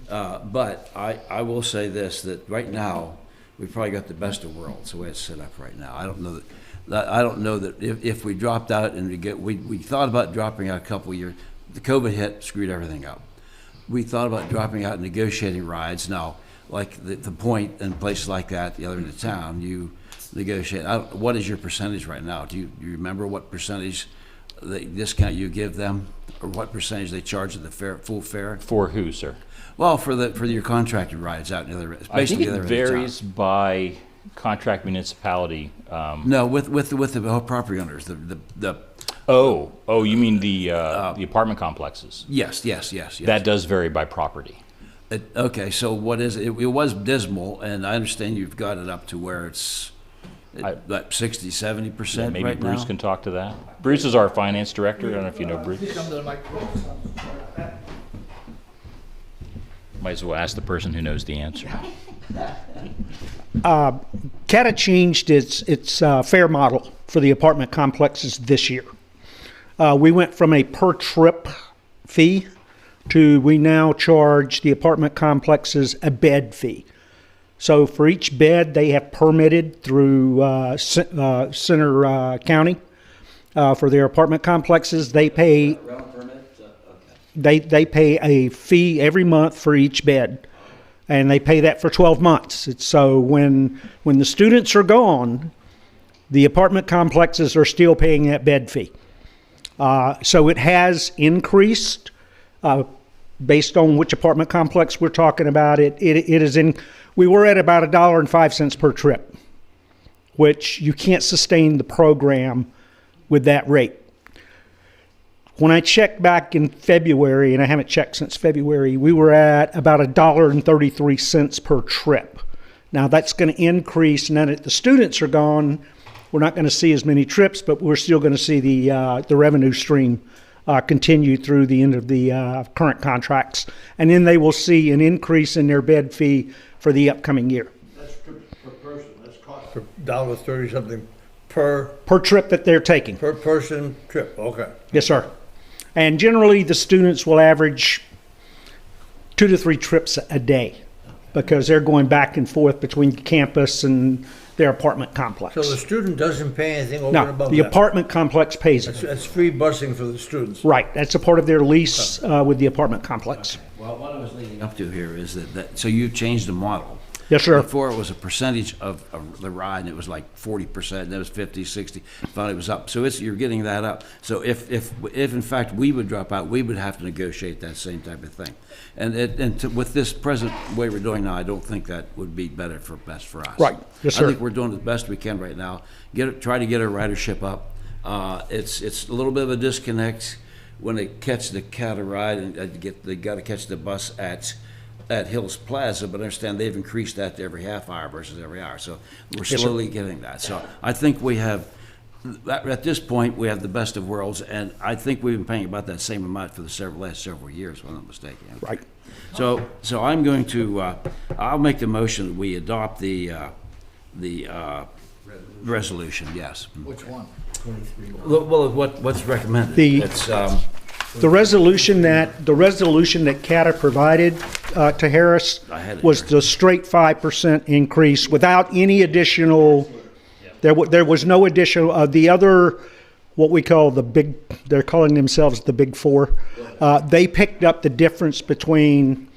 But I will say this, that right now, we've probably got the best of worlds, the way it's set up right now. I don't know that if we dropped out and we thought about dropping out a couple of years, the COVID hit, screwed everything up. We thought about dropping out and negotiating rides. Now, like the Point and places like that, the other end of town, you negotiate. What is your percentage right now? Do you remember what percentage the discount you give them, or what percentage they charge of the full fare? For who, sir? Well, for your contracted rides out in the other, I think basically it the other end of town. varies by contract municipality. No, with the property owners, the Oh, you mean the apartment complexes? yes. That does vary by property. Okay, so what is it? It was dismal, and I understand you've got it up to where it's like 60, 70% Maybe right Bruce now. can talk to that. Bruce is our finance director. I don't know if you know Bruce. Might as well ask the person who knows the answer. CATA changed its fare model for the apartment complexes this year. We went from a per trip fee to we now charge the apartment complexes a bed fee. So for each bed they have permitted through Center County for their apartment complexes, they pay they pay a fee every month for each bed, and they pay that for 12 months. So when the students are gone, the apartment complexes are still paying that bed fee. So it has increased based on which apartment complex we're talking about, it is in, we were at about $1.05 per trip, which you can't sustain the program with that rate. When I checked back in February, and I haven't checked since February, we were at about $1.33 per trip. Now that's going to increase now that the students are gone. We're not going to see as many trips, but we're still going to see the revenue stream continue through the end of the current contracts, and then they will see an increase in their bed fee for the upcoming year. That's trips per person, that's cost per $1.30 something per trip that they're taking. per person trip, okay. Yes, sir. And generally, the students will average 2 to 3 trips a day because they're going back and forth between campus and their apartment complex. So the student doesn't pay anything over and No, above the that? apartment complex pays it. That's free busing for the students? Right, that's a part of their lease with the apartment complex. Well, what I was leading up to here is so you changed the model. Yes, sir. Before it was a percentage of the ride, and it was like 40%, then it was 50, 60, finally it was up. So you're getting that up. So if in fact we would drop out, we would have to negotiate that same type of thing. With this present way we're doing now, I don't think that would be best for us. Right. Yes, sir. I think we're doing the best we can right now. Try to get our ridership up. It's a little bit of a disconnect when they catch the CATA ride and they got to catch the bus at Hills Plaza, but I understand they've increased that to every half hour versus every hour. So we're slowly getting that. So I think we have, at this point, we have the best of worlds, and I think we've been paying about that same amount for the last several years, if I'm not mistaken. Right. So I'm going to, I'll make the motion that we adopt the resolution, yes. Which one? Well, what's recommended? The- It's, The resolution that CATA provided to Harris I had it was here. the straight 5% increase without any additional, there was no additional, the other, what we call they're calling themselves the Big Four. They picked up the difference between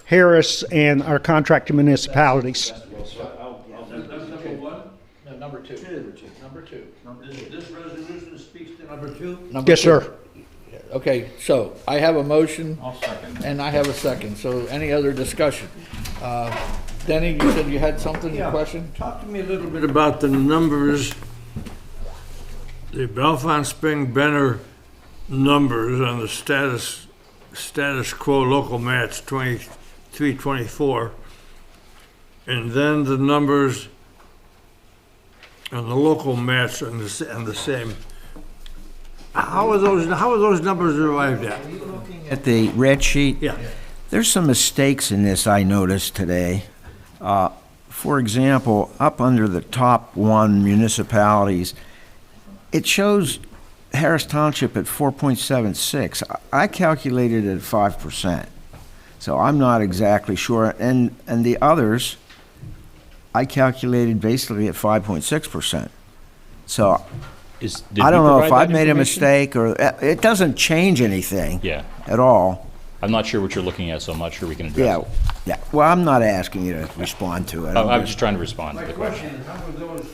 Harris and our contracted municipalities. Number one? No, number two. Number two. This resolution speaks to number two? Yes, sir. Okay, so I have a motion. I'll second. And I have a second, so any other discussion? Denny, you said you had something, a question? Talk to me a little bit about the numbers, the Bellefonte Spring Benner numbers on the status quo local match 23-24, and then the numbers on the local match on the same. How are those numbers arrived at? At the red sheet? Yeah. There's some mistakes in this I noticed today. For example, up under the top 1 municipalities, it shows Harris Township at 4.76. I calculated it at 5%. So I'm not exactly sure. And the others, I calculated basically at 5.6%. So Did I don't we know if provide I've that made a information? mistake or, it doesn't change anything Yeah. at all. I'm not sure what you're looking at, so I'm not sure we can address Yeah, it. yeah. Well, I'm not asking you to respond to it. I'm just trying to respond to My the question. question is, how were those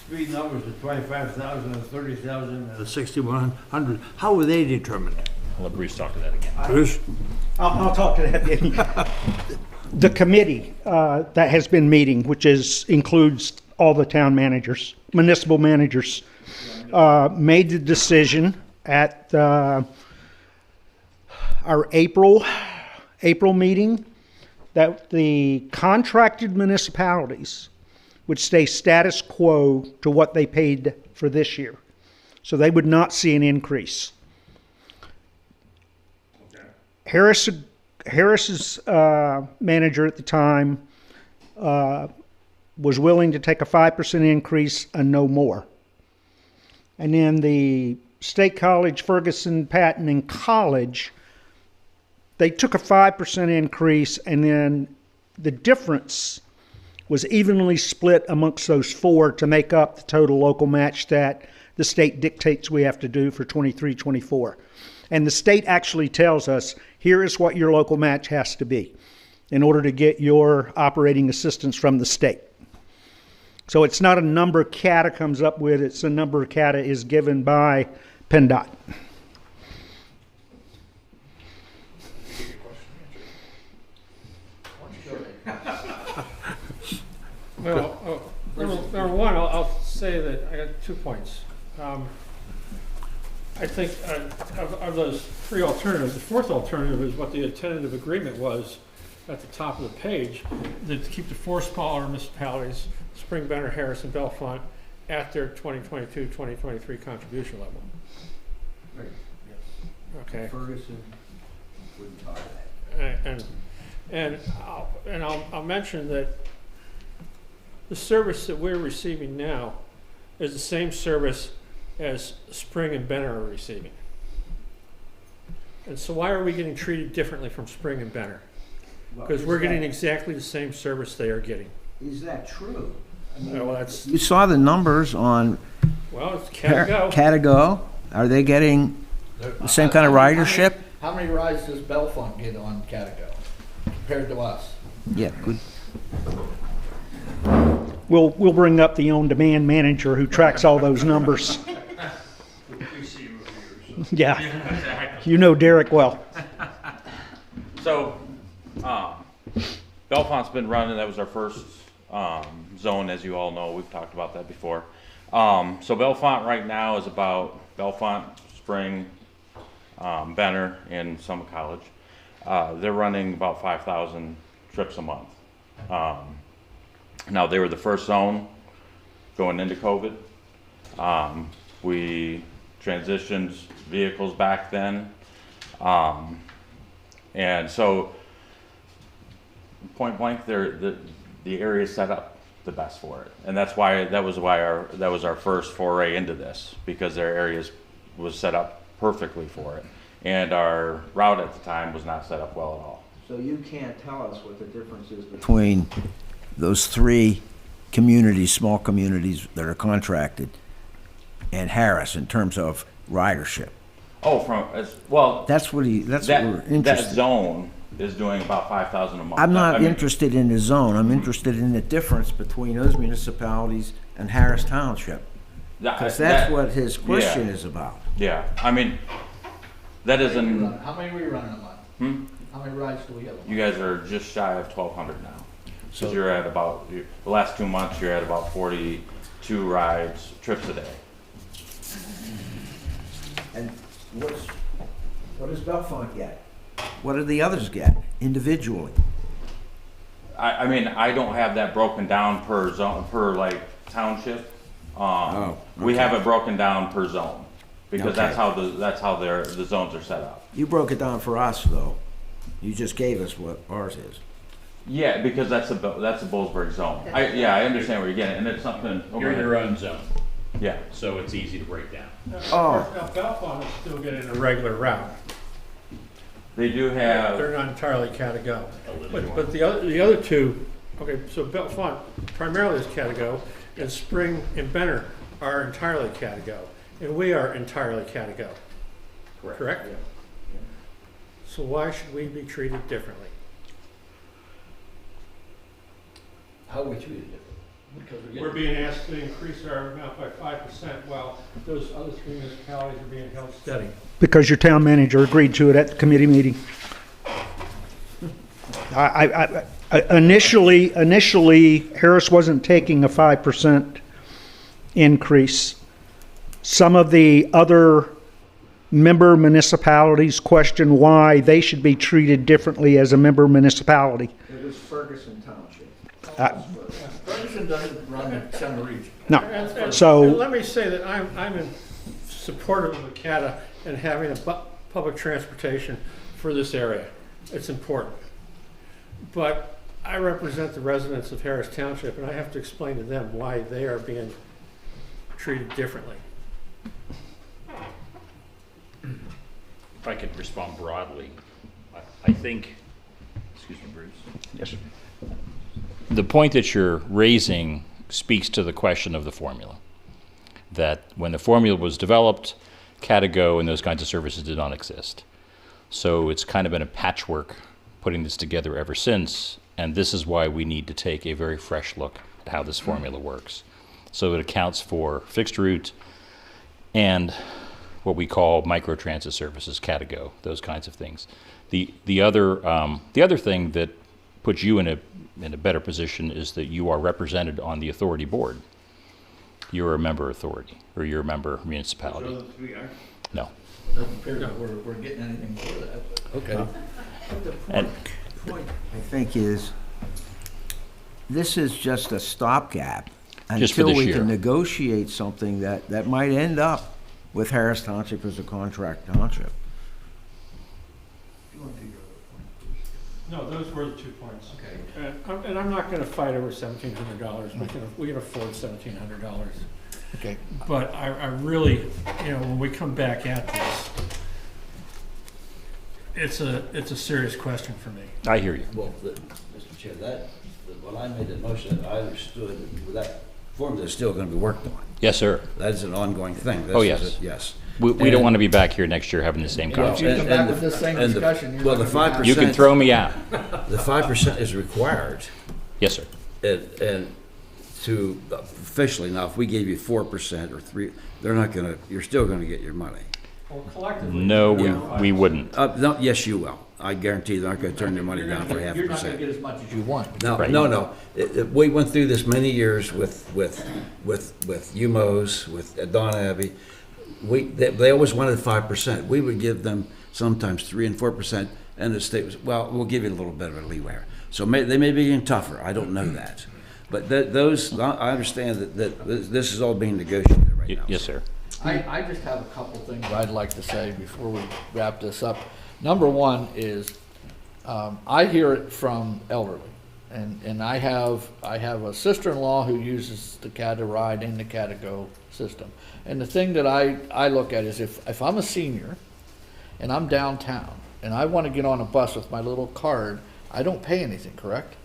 three numbers, the 25,000, the 30,000, and the 6,100, how were they determined? I'll let Bruce talk to that again. Bruce? I'll talk to that. The committee that has been meeting, which includes all the town managers, municipal managers, made the decision at our April meeting that the contracted municipalities would stay status quo to what they paid for this year. So they would not see an increase. Harris's manager at the time was willing to take a 5% increase and no more. And then the State College, Ferguson, Patton, and College, they took a 5% increase, and then the difference was evenly split amongst those four to make up the total local match that the state dictates we have to do for 23-24. And the state actually tells us, here is what your local match has to be in order to get your operating assistance from the state. So it's not a number CATA comes up with, it's a number CATA is given by PennDOT. Well, number one, I'll say that I got 2 points. I think of those 3 alternatives, the 4th alternative is what the tentative agreement was at the top of the page, that to keep the 4 smaller municipalities, Spring, Benner, Harris, and Bellefonte, at their 2022-2023 contribution level. Okay. Ferguson wouldn't talk that. And I'll mention that the service that we're receiving now is the same service as Spring and Benner are receiving. And so why are we getting treated differently from Spring and Benner? Because we're getting exactly the same service they are getting. Is that true? Well, that's, You saw the numbers on well, it's Catago. Catago. Are they getting the same kind of ridership? How many rides does Bellefonte get on Catago compared to us? Yeah, good. We'll bring up the on-demand manager who tracks all those numbers. Yeah, you know Derek well. So, Bellefonte's been running, that was our first zone, as you all know, we've talked about that before. So Bellefonte right now is about Bellefonte, Spring, Benner, and Summit College. They're running about 5,000 trips a month. Now, they were the first zone going into COVID. We transitioned vehicles back then. And so, point blank, the area is set up the best for it. And that was our first foray into this, because their area was set up perfectly for it. And our route at the time was not set up well at all. So you can't tell us what the difference is between those 3 communities, small communities that are contracted, and Harris in terms of ridership? Oh, That's what we're that interested in. zone is doing about 5,000 a month. I'm not I mean, interested in the zone. I'm interested in the difference between those municipalities and Harris Township. Because that's what his question is about. Yeah, I mean, that isn't. How many are we running a month? How many rides do we have a month? You guys are just shy of 1,200 now. So you're at about, the last 2 months, you're at about 42 trips a day. And what does Bellefonte get? What do the others get individually? I mean, I don't have that broken down per zone, per like township. We have it broken down per zone, because that's how the zones are set up. You broke it down for us, though. You just gave us what ours is. Yeah, because that's a Bollesburg zone. I understand where you're getting, and it's something. You're in your own zone, Yeah. so it's easy to break down. Oh. Now, Bellefonte is still getting a regular route. They do have. They're not entirely Catago. But the other 2, okay, so Bellefonte primarily is Catago, and Spring and Benner are entirely Catago, and we are entirely Catago. Correct? Yeah. So why should we be treated differently? How are we treated differently? Because We're being asked to increase our amount by 5%, while those other 3 municipalities are being held steady. Because your town manager agreed to it at the committee meeting. Initially, Harris wasn't taking a 5% increase. Some of the other member municipalities questioned why they should be treated differently as a member municipality. It was Ferguson Township. Ferguson doesn't run the center region. No, And so, let me say that I'm in support of Acata and having a public transportation for this area. It's important. But I represent the residents of Harris Township, and I have to explain to them why they are being treated differently. If I could respond broadly, I think, excuse me, Bruce. yes, sir. The point that you're raising speaks to the question of the formula. That when the formula was developed, Catago and those kinds of services did not exist. So it's kind of been a patchwork putting this together ever since, and this is why we need to take a very fresh look at how this formula works. So it accounts for fixed route and what we call microtransit services, Catago, those kinds of things. The other thing that puts you in in a better position is that you are represented on the authority board. You're a member authority, or you're a member municipality. No. Doesn't appear that we're getting anything for that. Okay. And Point, I think, is this is just a stopgap Just for until this we year. can negotiate something that might end up with Harris Township as a contract township. No, those were the 2 points. Okay. And I'm not gonna fight over $1,700. We can afford $1,700. Okay. But I really, when we come back at this, it's a serious question for me. I hear you. Well, Mr. Chair, when I made the motion, I understood that formula is still going to be worked on. Yes, sir. That is an ongoing thing. Oh, This is yes. Yes. We don't And- want to be back here next year having the same Well, if you conversation. come back with this same and the- discussion, you're well, not the gonna be happy. You can throw me out. The 5% is required, Yes, sir. and to officially, now, if we gave you 4% or 3, they're not going to, you're still going to get your money. Well, collectively. No, Yeah. we wouldn't. No, yes, you will. I guarantee they're not going to turn their money down for half a You're not gonna percent. get as much as you want. No, Right. no. We went through this many years with UMOs, with Don Abbey. They always wanted 5%. We would give them sometimes 3 and 4%, and the state was, well, we'll give you a little bit of a leeway. So they may be getting tougher. I don't know that. But I understand that this is all being negotiated right now. Yes, sir. I just have a couple things I'd like to say before we wrap this up. Number one is, I hear it from elderly, and I have a sister-in-law who uses the Cata Ride and the Cata Go system. And the thing that I look at is if I'm a senior and I'm downtown and I want to get on a bus with my little card, I don't pay anything, correct?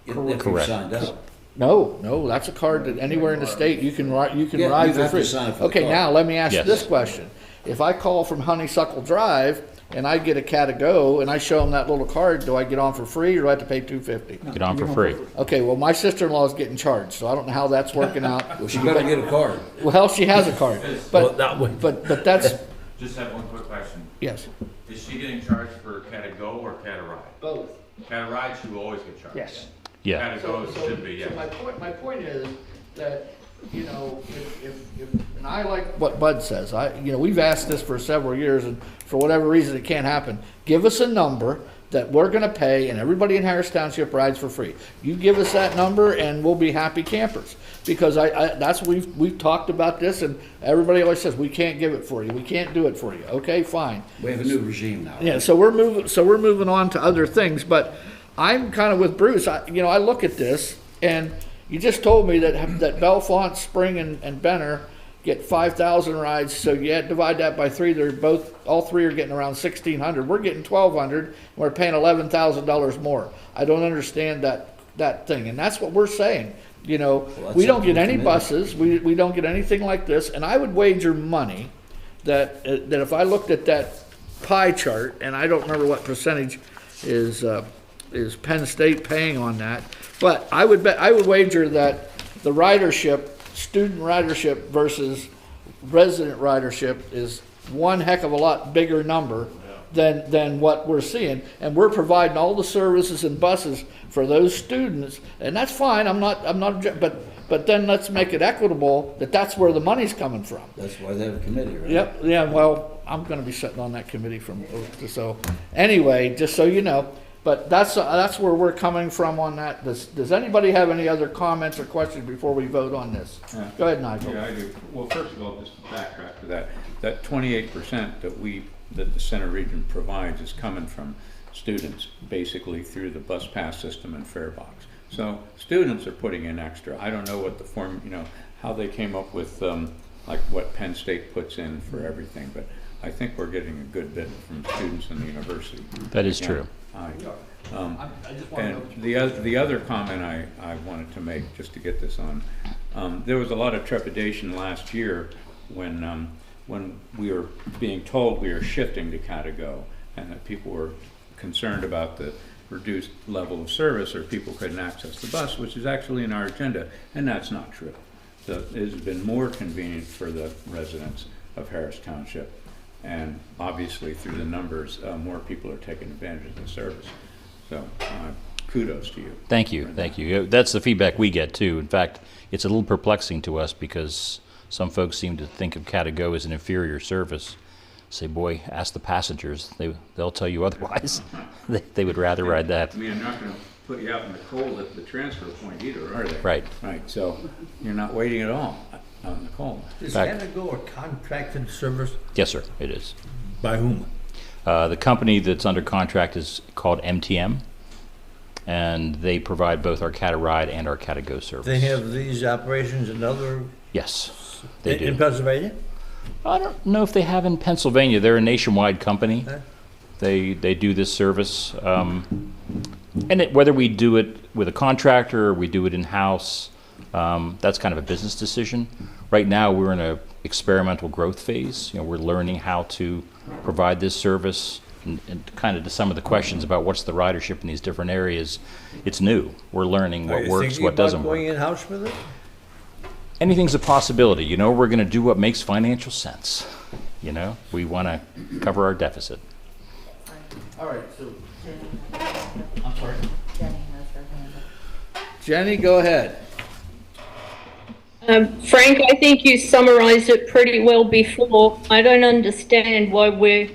If you Correct. signed up. No, that's a card that anywhere in the state you can ride Yeah, ride you for have to free. sign up for the Okay, card. now let me ask you Yes. this question. If I call from Honeysuckle Drive and I get a Cata Go and I show them that little card, do I get on for free or do I have to pay $250? Get on for free. Okay, well, my sister-in-law is getting charged, so I don't know how that's working out. Well, she better get a card. Well, she has a card, Well, that would- but that's, Just have one quick question. yes. Is she getting charged for Cata Go or Cata Ride? Both. Cata Ride, she will always get charged. Yes. Yeah. Cata Go should be, So yeah. my point is that, and I like what Bud says, we've asked this for several years, and for whatever reason, it can't happen. Give us a number that we're gonna pay, and everybody in Harris Township rides for free. You give us that number, and we'll be happy campers. Because we've talked about this, and everybody always says, we can't give it for you, we can't do it for you. Okay, fine. We have a new regime now. Yeah, so we're moving on to other things, but I'm kind of with Bruce. I look at this, and you just told me that Bellefonte, Spring, and Benner get 5,000 rides. So you divide that by 3. All 3 are getting around 1,600. We're getting 1,200. And we're paying $11,000 more. I don't understand that thing, and that's what we're saying. We don't get any buses. We don't get anything like this. And I would wager money that if I looked at that pie chart, and I don't remember what percentage is Penn State paying on that, but I would wager that the ridership, student ridership versus resident ridership, is one heck of a lot bigger number than what we're seeing, and we're providing all the services and buses for those students, and that's fine. I'm not but then let's make it equitable that's where the money's coming from. That's why they have a committee, right? Yep, yeah, well, I'm gonna be sitting on that committee so, anyway, just so you know, but that's where we're coming from on that. Does anybody have any other comments or questions before we vote on this? Go ahead, Nigel. Yeah, I do. Well, first of all, just to backtrack to that 28% that the center region provides is coming from students, basically through the bus pass system and fare box. So students are putting in extra. I don't know what the how they came up with like what Penn State puts in for everything, but I think we're getting a good bit from students in the university. That is true. I just wanna And know. the other comment I wanted to make, just to get this on, there was a lot of trepidation last year when we were being told we were shifting to Cata Go, and that people were concerned about the reduced level of service, or people couldn't access the bus, which is actually in our agenda, and that's not true. It has been more convenient for the residents of Harris Township, and obviously through the numbers, more people are taking advantage of the service. So kudos to you. Thank you, thank you. That's the feedback we get too. In fact, it's a little perplexing to us because some folks seem to think of Cat-A-Go as an inferior service. Say, boy, ask the passengers. They'll tell you otherwise. They would rather ride that. I mean, I'm not gonna put you out in the cold at the transfer point either, are they? Right. Right, so you're not waiting at all out in the cold. Is Back- Cat-A-Go a contracted service? Yes, sir, it is. By whom? The company that's under contract is called MTM, and they provide both our Cat-A-Ride and our Cat-A-Go service. They have these operations in other, Yes, they do. in Pennsylvania? I don't know if they have in Pennsylvania. They're a nationwide company. Okay. They do this service. And whether we do it with a contractor or we do it in-house, that's kind of a business decision. Right now, we're in a experimental growth phase. We're learning how to provide this service and kind of to some of the questions about what's the ridership in these different areas. It's new. We're learning what works, what doesn't work. Are you thinking about going in-house with it? Anything's a possibility. We're going to do what makes financial sense. We want to cover our deficit. All right, so, I'm sorry. Jenny, go ahead. Frank, I think you summarized it pretty well before. I don't understand why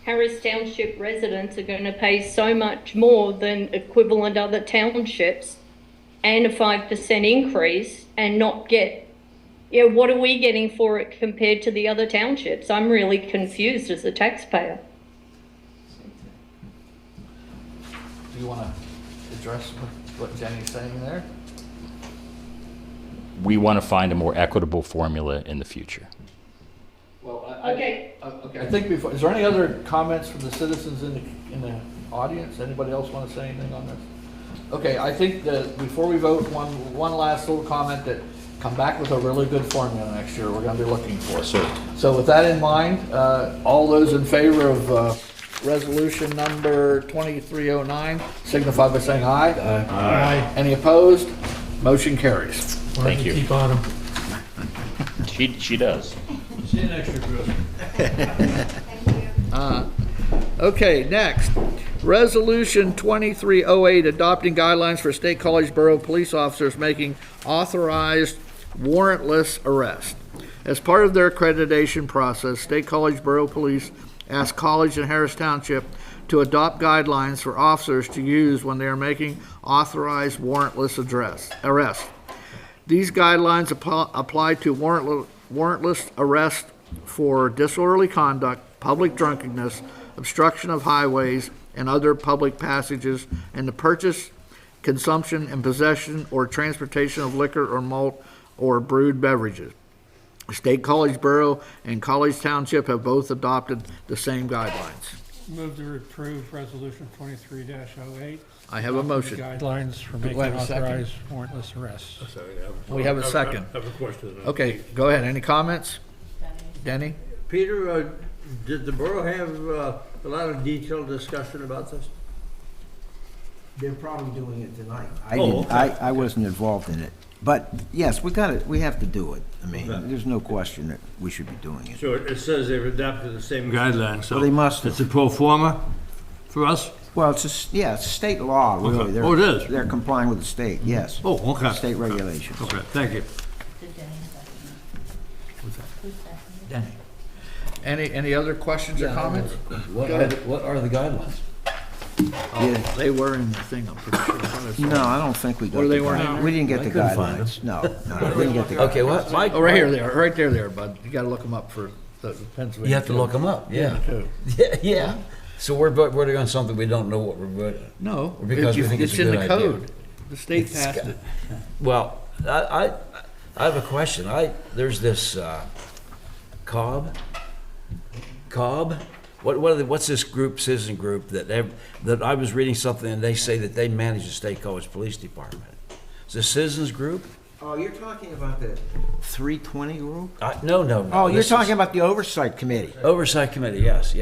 Harris Township residents are going to pay so much more than equivalent other townships and a 5% increase and not get, what are we getting for it compared to the other townships? I'm really confused as a taxpayer. Do you want to address what Jenny's saying there? We want to find a more equitable formula in the future. Well, Okay. Okay, I think before, is there any other comments from the citizens in the audience? Anybody else want to say anything on this? Okay, I think that before we vote, one last little comment that come back with a really good formula next year we're going to be looking for. So with that in mind, all those in favor of resolution number 2309 signify by saying aye. Aye. Any opposed? Motion carries. Thank you. Keep on 'em. She does. See you next year, Chris. Okay, next, Resolution 2308, adopting guidelines for State College Borough police officers making authorized warrantless arrest. As part of their accreditation process, State College Borough Police asked College and Harris Township to adopt guidelines for officers to use when they are making authorized warrantless arrest. These guidelines apply to warrantless arrest for disorderly conduct, public drunkenness, obstruction of highways and other public passages, and the purchase, consumption, and possession or transportation of liquor or malt or brewed beverages. State College Borough and College Township have both adopted the same guidelines. Move to approve resolution 23-08. I have a motion. Guidelines for Do I making have a second? authorized warrantless arrests. We have a second. I have a question. Okay, go ahead. Any comments? Denny? Peter, did the borough have a lot of detailed discussion about this? They're probably doing it tonight. Oh, okay. I wasn't involved in it. But yes, we have to do it. I mean, Okay. there's no question that we should be doing it. So it says they've adopted the same guidelines, so. Well, they must have. It's a pro forma for us? Well, it's it's a state law, really. Okay. They're- Oh, it is? They're complying with the state, yes. Oh, okay. State regulations. Okay, thank you. Denny. Any other questions or comments? What are the guidelines? Yeah. They were in the thing, I'm pretty sure. No, I don't think we got Or the they weren't in guidelines. there? We didn't get I the couldn't find guidelines. No, we didn't get the guidelines. Okay, what, Mike? Oh, right here they are, right there, bud. You gotta look them up for the Pennsylvania. You have to look them up, yeah. too. Yeah. So we're voting on something we don't know what we're voting. No, Because we think it's a in good the idea. code. The state It's passed got- it. Well, I have a question. There's this Cobb. What's this group, citizen group that I was reading something and they say that they manage the State College Police Department. Is it a citizens group? Oh, you're talking about the 320 group? No. Oh, you're This is talking about the oversight committee. Oversight Committee, yes.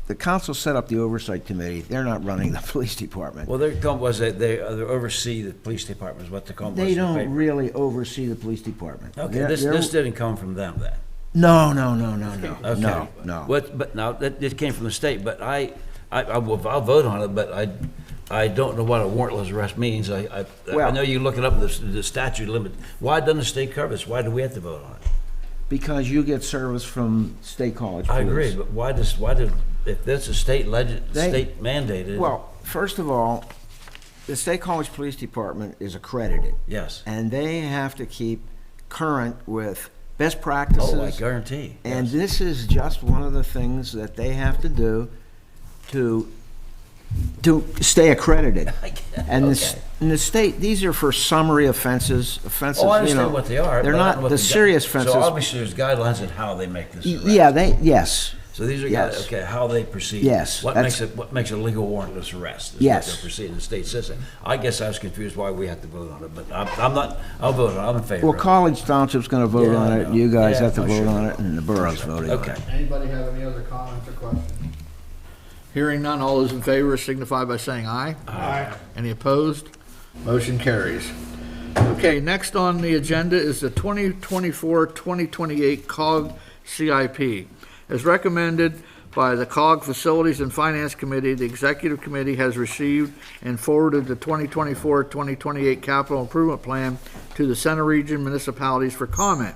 The council set up the oversight committee. They're not running the police department. Well, their comp was that they oversee the police department is what the comp was. They in the don't paper. really oversee the police department. Okay, They're- this didn't come from them then. No. Okay. No. But now, it came from the state, but I'll vote on it, but I don't know what a warrantless arrest means. I Well- know you look it up, the statute limit. Why doesn't the state cover this? Why do we have to vote on it? Because you get service from State College I Police. agree, but if that's a state state mandated? Well, first of all, the State College Police Department is accredited, yes. and they have to keep current with best practices. Oh, I guarantee. And yes. this is just one of the things that they have to do to stay accredited. And Okay. the state, these are for summary offenses, Oh, I understand what they are. They're but I don't know not what the serious offenses. So obviously there's guidelines on how they make this arrest. Yeah, yes. So these are Yes. okay, how they proceed. Yes, What that's- makes a legal warrantless arrest? Is Yes. What they're proceeding in the state system. I guess I was confused why we have to vote on it, but I'm not. I'll vote on it. I'm in favor. Well, of it. College Township's gonna vote Yeah, on I it, know. you guys Yeah, have to I'm vote sure. on it, and the borough's voting on it. Okay. Anybody have any other comments or questions? Hearing none, all those in favor signify by saying aye. Aye. Any opposed? Motion carries. Okay, next on the agenda is the 2024-2028 COG CIP. As recommended by the COG Facilities and Finance Committee, the Executive Committee has received and forwarded the 2024-2028 Capital Improvement Plan to the Center Region municipalities for comment.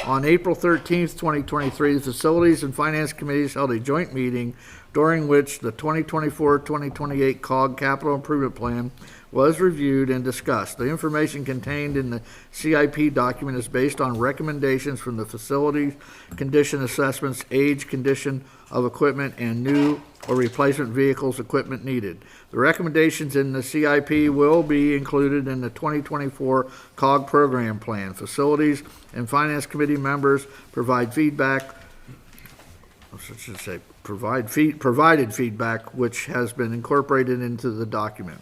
On April 13th, 2023, the Facilities and Finance Committees held a joint meeting during which the 2024-2028 COG Capital Improvement Plan was reviewed and discussed. The information contained in the CIP document is based on recommendations from the facilities, condition assessments, age, condition of equipment, and new or replacement vehicles, equipment needed. The recommendations in the CIP will be included in the 2024 COG program plan. Facilities and Finance Committee members provided feedback, provided feedback, which has been incorporated into the document.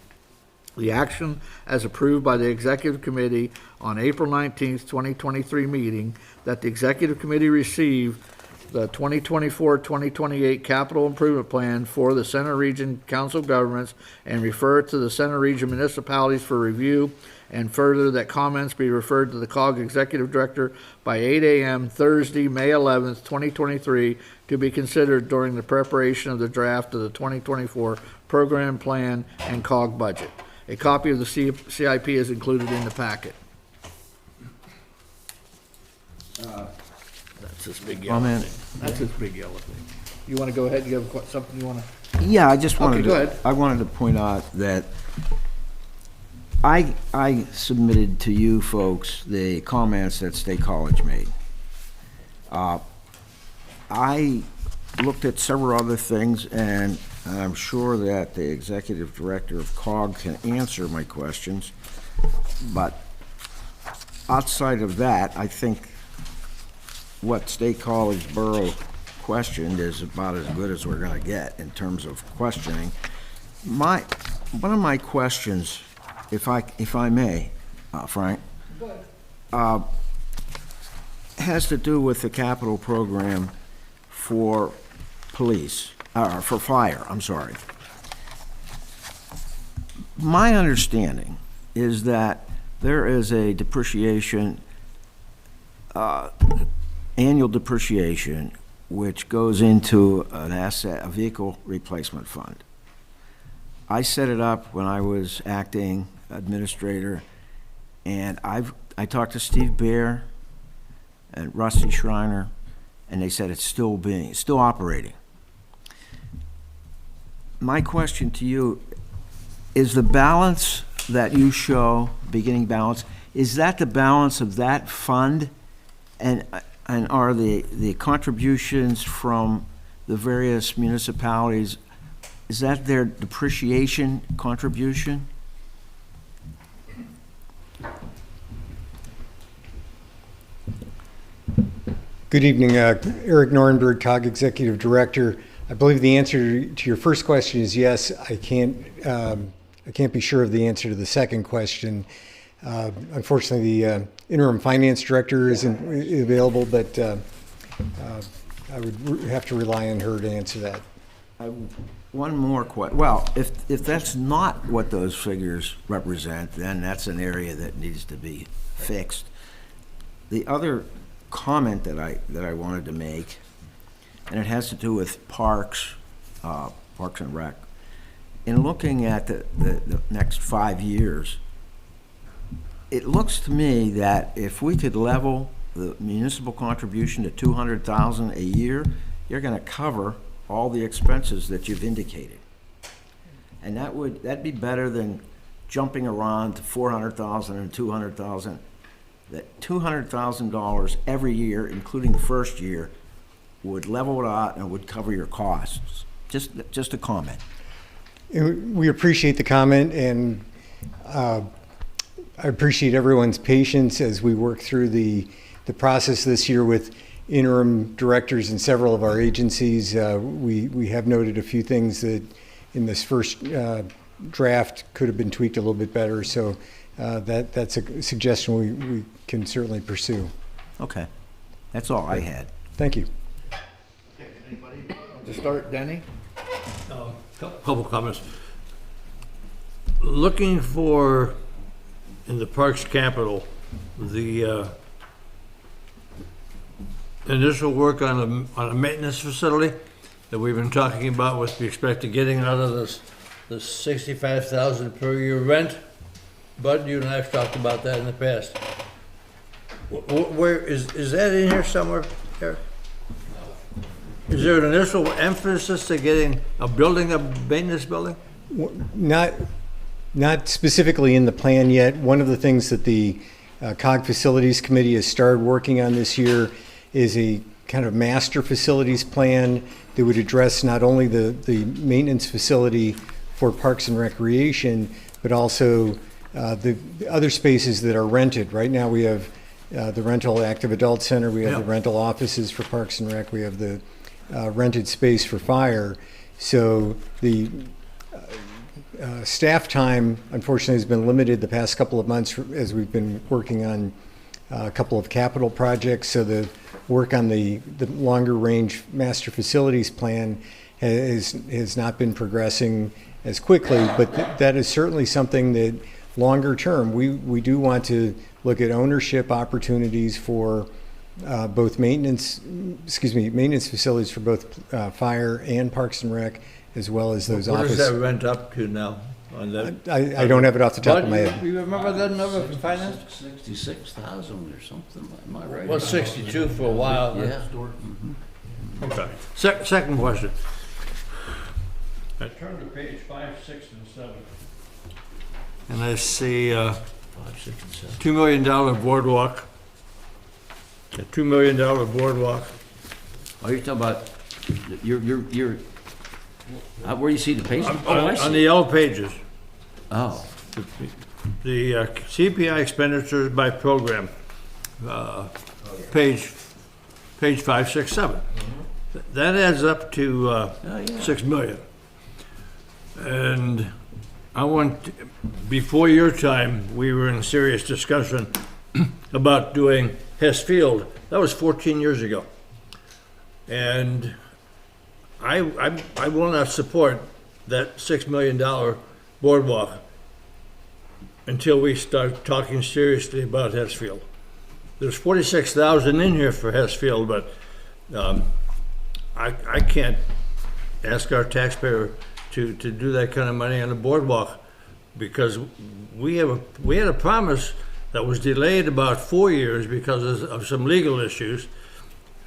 The action as approved by the Executive Committee on April 19th, 2023 meeting, that the Executive Committee receive the 2024-2028 Capital Improvement Plan for the Center Region Council of Governments and refer it to the Center Region municipalities for review, and further that comments be referred to the COG Executive Director by 8 a.m. Thursday, May 11th, 2023, to be considered during the preparation of the draft of the 2024 program plan and COG budget. A copy of the CIP is included in the packet. That's this big yellow Comment. thing. That's this big yellow thing. You want to go ahead? You have something you want to? Yeah, I just wanted Okay, go ahead. I wanted to point out that I submitted to you folks the comments that State College made. I looked at several other things, and I'm sure that the Executive Director of COG can answer my questions, but outside of that, I think what State College Borough questioned is about as good as we're gonna get in terms of questioning. One of my questions, if I may, Frank, has to do with the capital program for police, for fire, I'm sorry. My understanding is that there is a depreciation, annual depreciation, which goes into an asset, a vehicle replacement fund. I set it up when I was acting administrator, and I talked to Steve Bear and Rusty Schreiner, and they said it's still operating. My question to you is, the balance that you show, beginning balance, is that the balance of that fund? And are the contributions from the various municipalities, is that their depreciation contribution? Good evening, Eric Nornberg, COG Executive Director. I believe the answer to your first question is yes. I can't be sure of the answer to the second question. Unfortunately, the interim finance director isn't available, but I would have to rely on her to answer that. One more question. Well, if that's not what those figures represent, then that's an area that needs to be fixed. The other comment that I wanted to make, and it has to do with parks and rec. in looking at the next 5 years, it looks to me that if we could level the municipal contribution to 200,000 a year, you're going to cover all the expenses that you've indicated. And that'd be better than jumping around to 400,000 and 200,000. That $200,000 every year, including the first year, would level it out and would cover your costs. Just a comment. We appreciate the comment, and I appreciate everyone's patience as we work through the process this year with interim directors in several of our agencies. We have noted a few things that in this first draft could have been tweaked a little bit better, so that's a suggestion we can certainly pursue. Okay. That's all I had. Thank you. Okay, anybody want to start? Denny? Couple comments. Looking for, in the Parks Capital, the initial work on a maintenance facility that we've been talking about with respect to getting out of the $65,000 per year rent. Bud, you and I have talked about that in the past. Where is that in here somewhere, Eric? Is there an initial emphasis to getting a maintenance building? Not specifically in the plan yet. One of the things that the COG Facilities Committee has started working on this year is a kind of master facilities plan that would address not only the maintenance facility for Parks and Recreation, but also the other spaces that are rented. Right now we have the rental active adult center, we have the rental offices for Parks and Rec, we have the rented space for fire. So the staff time, unfortunately, has been limited the past couple of months as we've been working on a couple of capital projects. So the work on the longer range master facilities plan has not been progressing as quickly, but that is certainly something that longer term, we do want to look at ownership opportunities for both maintenance facilities for both fire and Parks and Rec, as well as those What office. does that rent up to now? On that? I don't have it off the top of my head. You remember that number from finance? 66,000 or something, am I right? Well, 62 for a while. Yeah. Okay. Second question. I turn to page 5, 6, and 7. And I see 5, 6, and 7. $2 million boardwalk. A $2 million boardwalk. Oh, you're talking about, you're, where do you see the page? On the yellow pages. Oh. The CPI expenditures by program, page 5, 6, 7. That adds up to $6 million. And before your time, we were in serious discussion about doing Hess Field. That was 14 years ago. And I will not support that $6 million boardwalk until we start talking seriously about Hess Field. There's $46,000 in here for Hess Field, but I can't ask our taxpayer to do that kind of money on a boardwalk, because we had a promise that was delayed about 4 years because of some legal issues.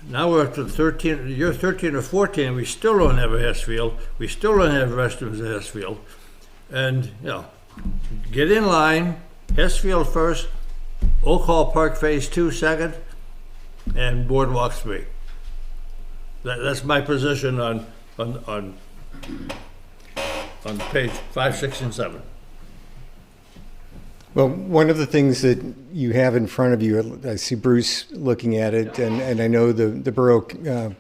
Now we're up to 13, year 13 or 14, we still don't have a Hess Field. We still don't have restrooms at Hess Field. And, get in line, Hess Field first, Oak Hall Park Phase 2 second, and Boardwalk 3. That's my position on page 5, 6, and 7. Well, one of the things that you have in front of you, I see Bruce looking at it, and I know the borough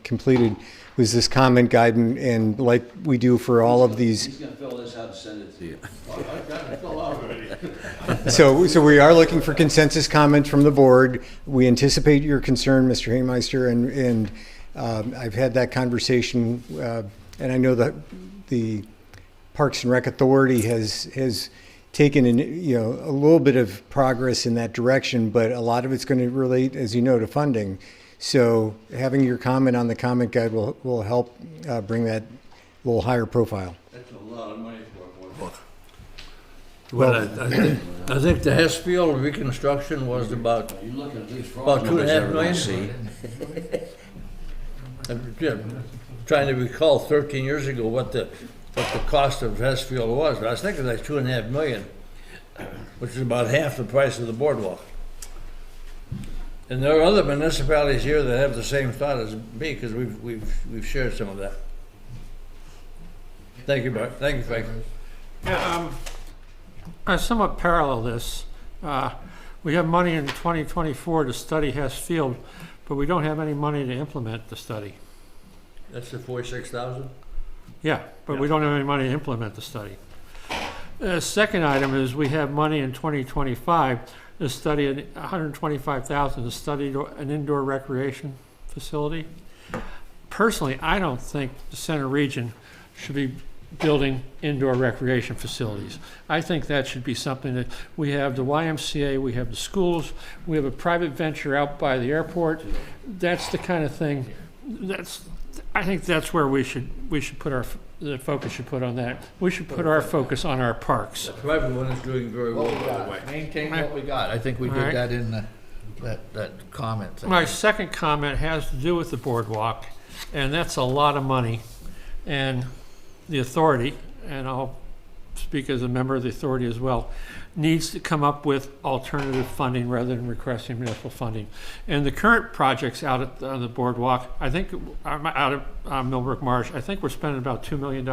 completed, was this comment guide, and like we do for all of these. He's gonna fill this out and send it to you. I've got it filled out already. So we are looking for consensus comment from the board. We anticipate your concern, Mr. Haymeister, and I've had that conversation, and I know that the Parks and Rec Authority has taken a little bit of progress in that direction, but a lot of it's going to relate, as you know, to funding. So having your comment on the comment guide will help bring that a little higher profile. That's a lot of money for a book. Well, I think the Hessfield reconstruction was about about 2.5 million. I'm trying to recall 13 years ago what the cost of Hessfield was, but I was thinking like 2.5 million, which is about half the price of the boardwalk. And there are other municipalities here that have the same thought as me, because we've shared some of that. Thank you, Bart. Thank you, Frank. Yeah, I somewhat parallel this. We have money in 2024 to study Hess Field, but we don't have any money to implement the study. That's the 46,000? Yeah, but we don't have any money to implement the study. The second item is we have money in 2025 to study $125,000 to study an indoor recreation facility. Personally, I don't think the Center Region should be building indoor recreation facilities. I think that should be something that we have the YMCA, we have the schools, we have a private venture out by the airport. That's the kind of thing. I think that's where we should put the focus should put on that. We should put our focus on our parks. The private one is doing very well, by the way. Maintain what we got. I think we did that in that comment thing. My second comment has to do with the boardwalk, and that's a lot of money. And the authority, and I'll speak as a member of the authority as well, needs to come up with alternative funding rather than requesting municipal funding. And the current projects out on the boardwalk, I think, out of Millbrook Marsh, I think we're spending about $2 million.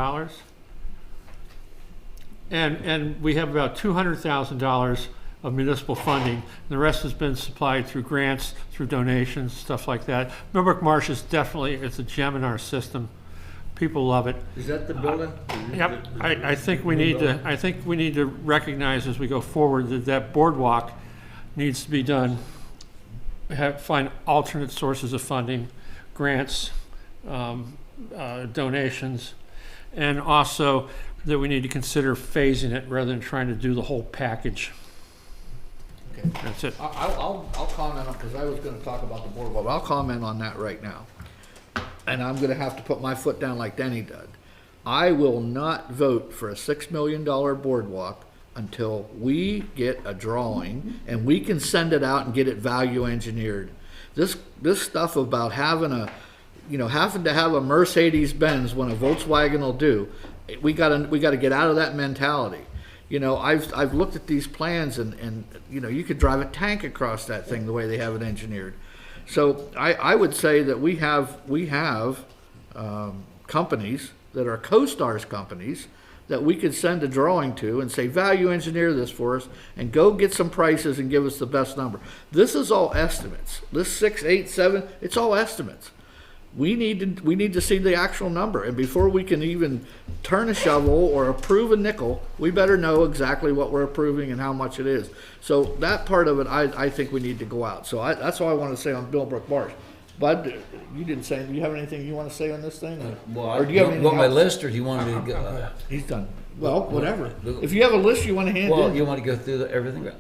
And we have about $200,000 of municipal funding. The rest has been supplied through grants, through donations, stuff like that. Millbrook Marsh is definitely, it's a gem in our system. People love it. Is that the building? Yep. I think we need to recognize as we go forward that boardwalk needs to be done. Find alternate sources of funding, grants, donations, and also that we need to consider phasing it rather than trying to do the whole package. Okay. That's it. I'll comment on, because I was going to talk about the boardwalk, but I'll comment on that right now. And I'm going to have to put my foot down like Denny did. I will not vote for a $6 million boardwalk until we get a drawing and we can send it out and get it value engineered. This stuff about having to have a Mercedes Benz when a Volkswagen will do, we got to get out of that mentality. I've looked at these plans and you could drive a tank across that thing the way they have it engineered. So I would say that we have companies that are co-stars companies that we could send a drawing to and say, value engineer this for us and go get some prices and give us the best number. This is all estimates. This 6, 8, 7, it's all estimates. We need to see the actual number, and before we can even turn a shovel or approve a nickel, we better know exactly what we're approving and how much it is. So that part of it, I think we need to go out. So that's all I want to say on Millbrook Marsh. Bud, you didn't say. Do you have anything you want to say on this thing? Or do you have anything my list, or do you want me to go? He's done. Well, whatever. If you have a list you want to hand in. Well, you want to go through everything?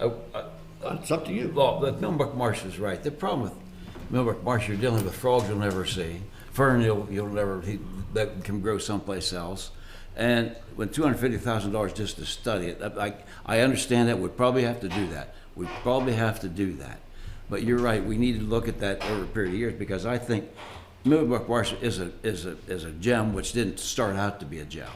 It's up to you. Well, Millbrook Marsh is right. The problem with Millbrook Marsh, you're dealing with frogs you'll never see, fern you'll never, that can grow someplace else. And with $250,000 just to study it, I understand that. We'd probably have to do that. But you're right. We need to look at that over a period of years, because I think Millbrook Marsh is a gem which didn't start out to be a gem.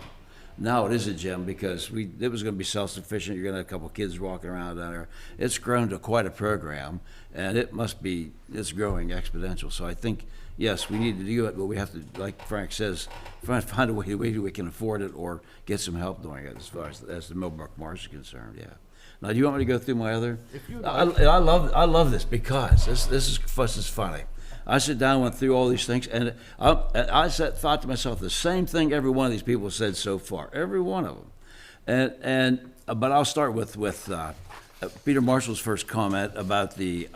Now it is a gem because it was going to be self-sufficient. You're going to have a couple kids walking around down there. It's grown to quite a program, and it's growing exponential. So I think, yes, we need to do it, but we have to, like Frank says, find a way we can afford it or get some help doing it as far as the Millbrook Marsh is concerned. Yeah. Now, do you want me to go through my other? I love this because this is funny. I sit down and went through all these things, and I thought to myself the same thing every one of these people said so far, every one of them. But I'll start with Peter Marshall's first comment about the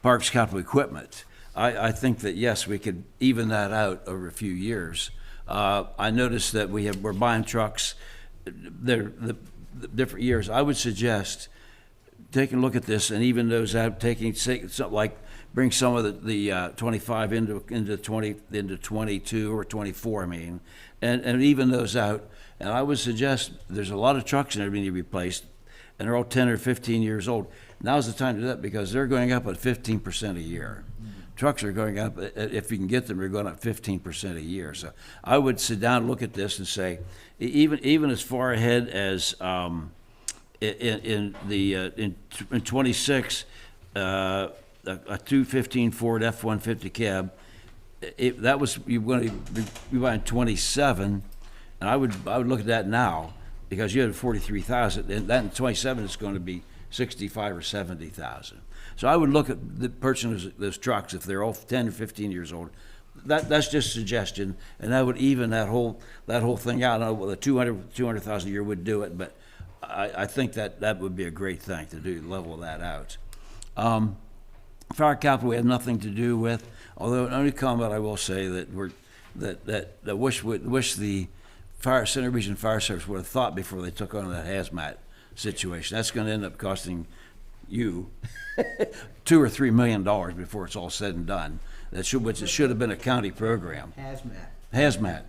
parks capital equipment. I think that, yes, we could even that out over a few years. I noticed that we're buying trucks. They're the different years. I would suggest taking a look at this and even those out, taking something like bring some of the 25 into 22 or 24, I mean, and even those out. And I would suggest, there's a lot of trucks that need to be replaced, and they're all 10 or 15 years old. Now's the time to do that because they're going up at 15% a year. Trucks are going up, if you can get them, they're going up 15% a year. So I would sit down and look at this and say, even as far ahead as in 26, a 215 Ford F-150 cab, that was, you're going to be buying 27, and I would look at that now, because you had 43,000, and that in 27 is going to be 65 or 70,000. So I would look at the purchasing those trucks if they're all 10 or 15 years old. That's just a suggestion, and that would even that whole thing out. I don't know whether 200,000 a year would do it, but I think that would be a great thing to do, level that out. Fire capital we have nothing to do with, although the only comment I will say that wish the Center Region Fire Service would have thought before they took on that hazmat situation. That's going to end up costing you $2 or $3 million before it's all said and done. Which it should have been a county program. Hazmat.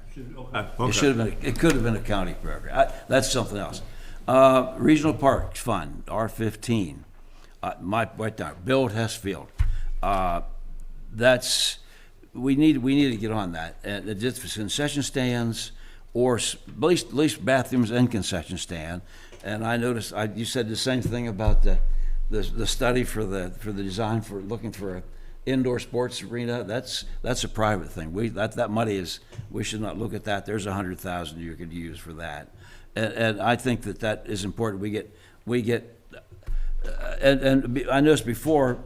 Okay. It could have been a county program. That's something else. Regional Parks Fund, R15. Right there, Bill Hessfield. We need to get on that. And just for concession stands, or at least bathrooms and concession stand. And I noticed you said the same thing about the study for the design for looking for an indoor sports arena. That's a private thing. That money is, we should not look at that. There's $100,000 you could use for that, and I think that is important. We get and I noticed before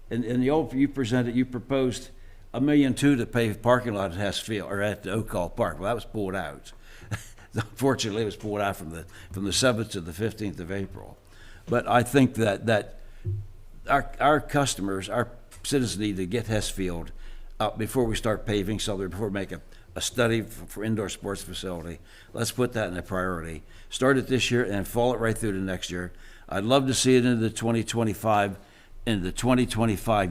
in the old you proposed $1.2 million to pay parking lot at Hess Field or at the Oak Hall Park. Well, that was pulled out. Unfortunately, it was pulled out from the 7th to the 15th of April. But I think that our customers, our citizens need to get Hess Field up before we start paving something, before we make a study for indoor sports facility. Let's put that in a priority. Start it this year and follow it right through to next year. I'd love to see it into the 2025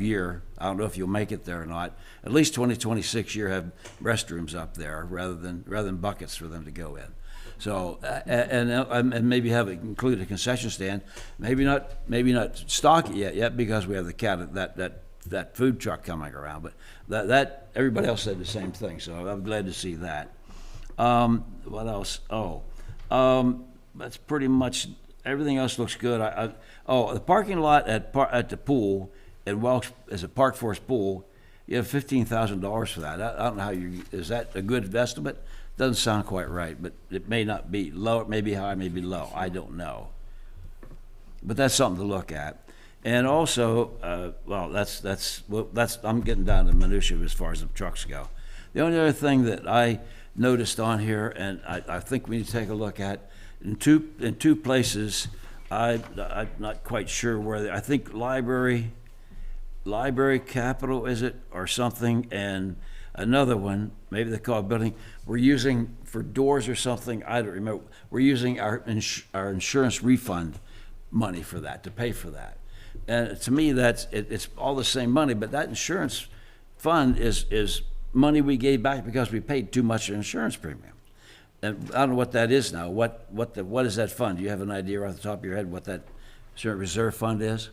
year. I don't know if you'll make it there or not. At least 2026 year have restrooms up there rather than buckets for them to go in. So and maybe have it include a concession stand. Maybe not stock it yet because we have that food truck coming around. But that everybody else said the same thing. So I'm glad to see that. What else? That's pretty much everything else looks good. The parking lot at the pool at Welch as a Park Forest pool, you have $15,000 for that. I don't know is that a good estimate? Doesn't sound quite right, but it may not be low, it may be high, it may be low. I don't know. But that's something to look at. And also, I'm getting down to minutia as far as the trucks go. The only other thing that I noticed on here, and I think we need to take a look at, in two places, I'm not quite sure where I think library capital is it or something, and another one, maybe they call it building, we're using for doors or something, I don't remember, we're using our insurance refund money for that, to pay for that. And to me, it's all the same money, but that insurance fund is money we gave back because we paid too much in insurance premium. And I don't know what that is now. What is that fund? Do you have an idea off the top of your head what that insurance reserve fund is?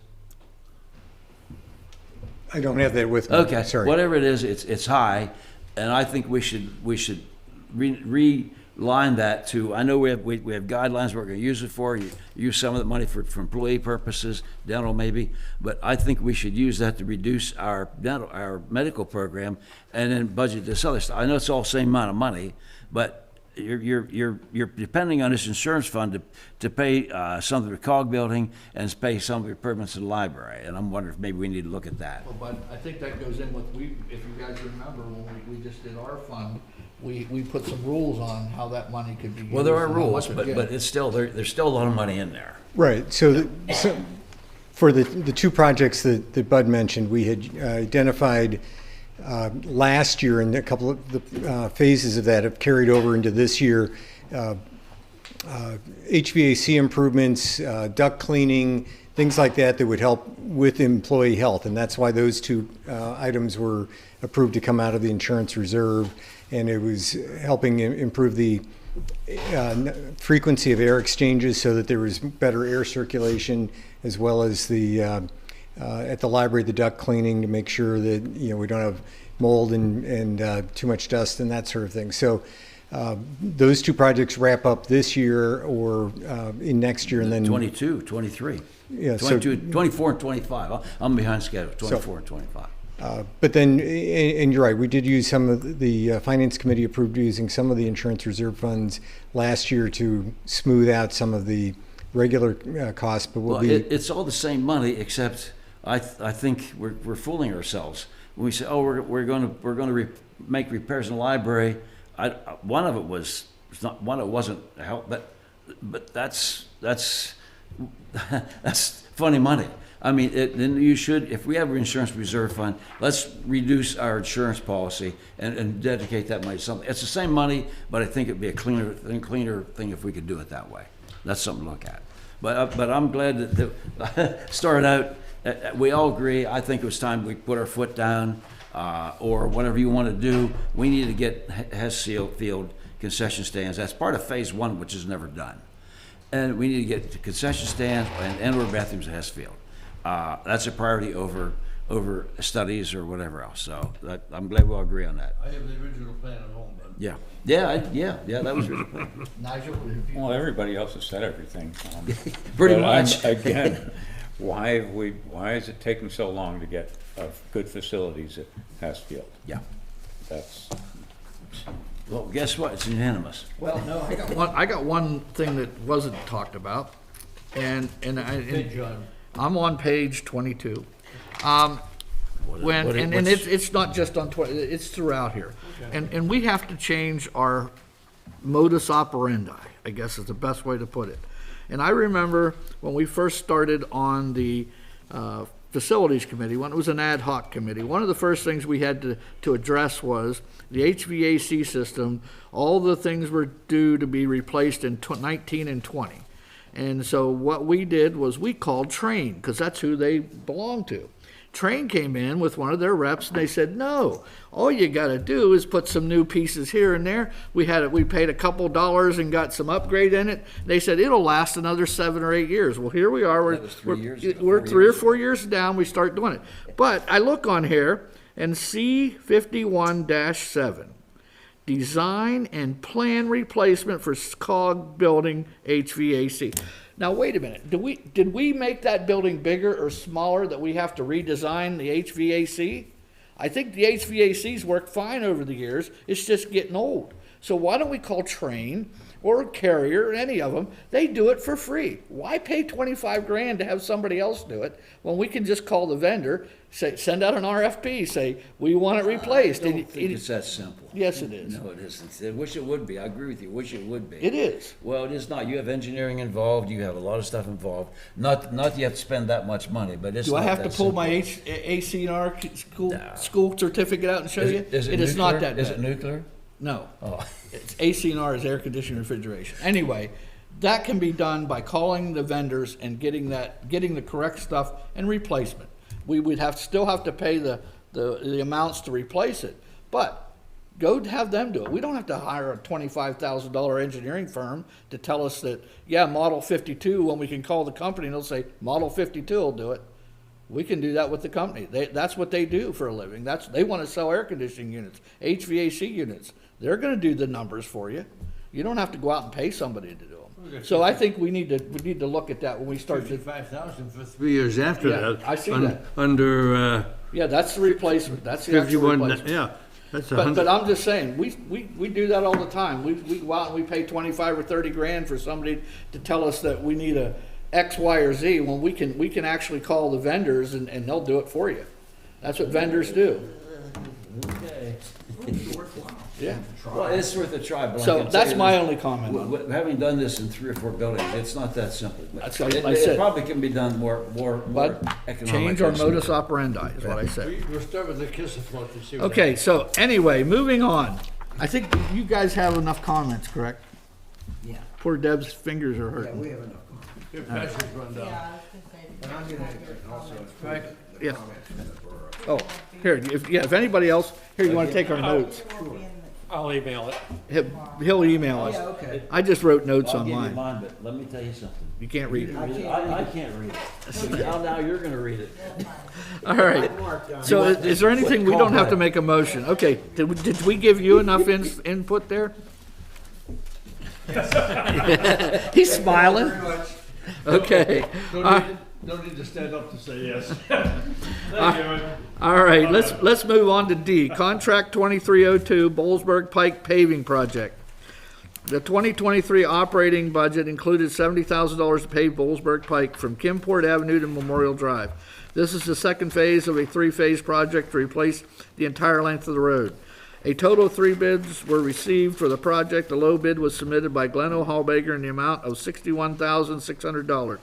I don't have that with me. Okay, Sorry. whatever it is, it's high, and I think we should reline that to. I know we have guidelines we're going to use it for. Use some of the money for employee purposes, dental maybe, but I think we should use that to reduce our medical program, and then budget this other stuff. I know it's all the same amount of money, but you're depending on this insurance fund to pay some of the COG building and pay some of the improvements in the library, and I'm wondering if maybe we need to look at that. Well, but I think that goes in with, if you guys remember, when we just did our fund, we put some rules on how that money could be used. Well, there are and how rules, much but it's still there's still a lot of money in there. Right. So for the two projects that Bud mentioned, we had identified last year, and a couple of the phases of that have carried over into this year. HVAC improvements, duct cleaning, things like that that would help with employee health. And that's why those two items were approved to come out of the insurance reserve. And it was helping improve the frequency of air exchanges so that there was better air circulation, as well as the at the library, the duct cleaning to make sure that we don't have mold and too much dust and that sort of thing. So those two projects wrap up this year or in next year, and then 22, 23. Yeah, 22, 24 and 25. I'm behind schedule, 24 and 25. But then, and you're right, we did use some of the Finance Committee approved using some of the insurance reserve funds last year to smooth out some of the regular costs, but it's all the same money, except I think we're fooling ourselves when we say, oh, we're going to make repairs in the library. One of it wasn't help, but that's funny money. I mean, then you should, if we have an insurance reserve fund, let's reduce our insurance policy and dedicate that money to something. It's the same money, but I think it'd be a cleaner thing if we could do it that way. That's something to look at. But I'm glad that started out. We all agree. I think it was time we put our foot down, or whatever you want to do. We need to get Hess Field concession stands. That's part of phase one, which is never done. And we need to get to concession stands and indoor bathrooms at Hess Field. That's a priority over studies or whatever else. So I'm glad we all agree on that. I have the original plan at home, bud. Yeah, that was really cool. Nigel? Well, everybody else has said everything. Pretty but much. Again, why is it taking so long to get good facilities at Hessfield? Yeah. That's. Well, guess what? It's unanimous. Well, no, I got one thing that wasn't talked about, and I'm on page 22. It's not just on 20, it's throughout here. Okay. And we have to change our modus operandi, I guess is the best way to put it. And I remember when we first started on the facilities committee, when it was an ad hoc committee, one of the first things we had to address was the HVAC system. All the things were due to be replaced in 19 and 20. And so what we did was we called Train, because that's who they belong to. Train came in with one of their reps, and they said, no, all you got to do is put some new pieces here and there. We paid a couple dollars and got some upgrade in it. They said it'll last another 7 or 8 years. Well, here we are. We're 3 or 4 years down. We start doing it. But I look on here, and C51-7, design and plan replacement for COG building HVAC. Now, wait a minute. Did we make that building bigger or smaller that we have to redesign the HVAC? I think the HVAC's worked fine over the years. It's just getting old. So why don't we call Train or Carrier, or any of them? They do it for free. Why pay $25,000 to have somebody else do it when we can just call the vendor, send out an RFP, say, we want it replaced. I don't think it's that simple. Yes, it is. No, it isn't. I wish it would be. I agree with you. Wish it would be. It is. Well, it is not. You have engineering involved. You have a lot of stuff involved. Not that you have to spend that much money, but it's Do not I have to that pull simple. my ACR school certificate out and show you? Is it is nuclear? not that bad. Is it nuclear? No. Oh. It's ACR is air conditioning refrigeration. Anyway, that can be done by calling the vendors and getting the correct stuff and replacement. We would still have to pay the amounts to replace it, but go have them do it. We don't have to hire a $25,000 engineering firm to tell us that, yeah, model 52, when we can call the company and they'll say model 52 will do it. We can do that with the company. That's what they do for a living. They want to sell air conditioning units, HVAC units. They're going to do the numbers for you. You don't have to go out and pay somebody to do them. So I think we need to look at that when we start. $55,000 for 3 years after that. I see that. Under. Yeah, that's the replacement. That's the actual 51. replacement. Yeah, that's But I'm just saying, we do that all the time. We go out and we pay $25,000 or $30,000 for somebody to tell us that we need a X, Y, or Z, when we can actually call the vendors and they'll do it for you. That's what vendors do. Okay. Yeah. Well, it's worth a try. But So I can that's tell my you only comment on it. Having done this in 3 or 4 buildings, it's not that simple. But That's what I it said. probably can be done more But economic. change our modus operandi is what I said. We'll start with the kiss afloat and see what Okay, so anyway, moving on. I think you guys have enough comments, correct? Yeah. Poor Deb's fingers are Yeah, hurting. we have enough. Your passion's run down. And I'm gonna also. Right. Yeah. Oh, here, if anybody else, here, you want to take our notes? I'll email it. He'll email us. Yeah, okay. I just wrote notes I'll give you online. mine, but let me tell you something. You can't read it. I can't read it. So now you're gonna read it. All right. So is there anything, we don't have to make a motion. Okay, did we give you enough input there? He's smiling. Okay. Don't need to stand up to say yes. All right, let's move on to D, Contract 2302 Bollesburg Pike Paving Project. The 2023 operating budget included $70,000 to pave Bollesburg Pike from Kimport Avenue to Memorial Drive. This is the second phase of a three-phase project to replace the entire length of the road. A total of 3 bids were received for the project. The low bid was submitted by Glenn O'Halbaker in the amount of $61,600.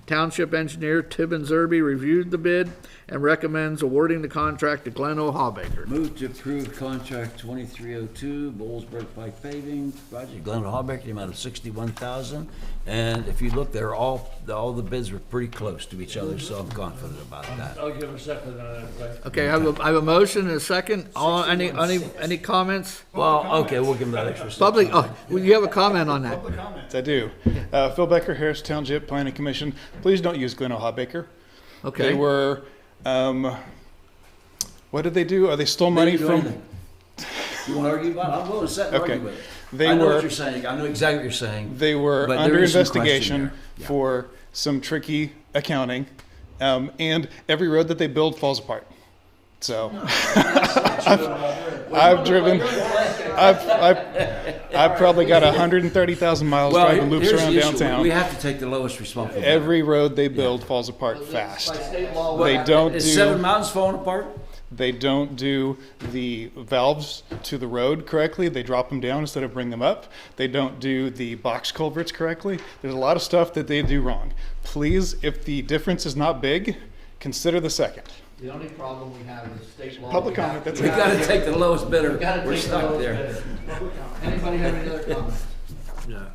Township engineer Tibbin Zerby reviewed the bid and recommends awarding the contract to Glenn O'Halbaker. Move to approve contract 2302, Bollesburg Pike Paving Project, Glen Hallback, the amount of $61,000. And if you look, they're all the bids were pretty close to each other, so I'm confident about that. I'll give a second on that, right? Okay, I have a motion and a second. Any comments? Well, okay, we'll give them that extra. Public, well, you have a comment on that? I do. Phil Becker, Harris Township Planning Commission. Please don't use Glen O'Halbaker. Okay. They were, what did they do? They stole money from. You want to argue about it? I'm willing to sit and Okay. argue with it. They I know were- what you're saying. I know exactly what you're saying. They were but under there is some question investigation there. Yeah. for some tricky accounting, and every road that they build falls apart. So I've driven. I've probably got 130,000 miles driving loops here's around the issue. downtown. We have to take the lowest responsibility. Every road they build falls apart fast. They don't Is do. Seven Mountains falling apart? They don't do the valves to the road correctly. They drop them down instead of bring them up. They don't do the box culverts correctly. There's a lot of stuff that they do wrong. Please, if the difference is not big, consider the second. The only problem we have is state law. Public comment, that's We it. got to take the lowest bidder. Gotta We're take the stuck lowest there. bidder. Anybody have any other comments? Yeah.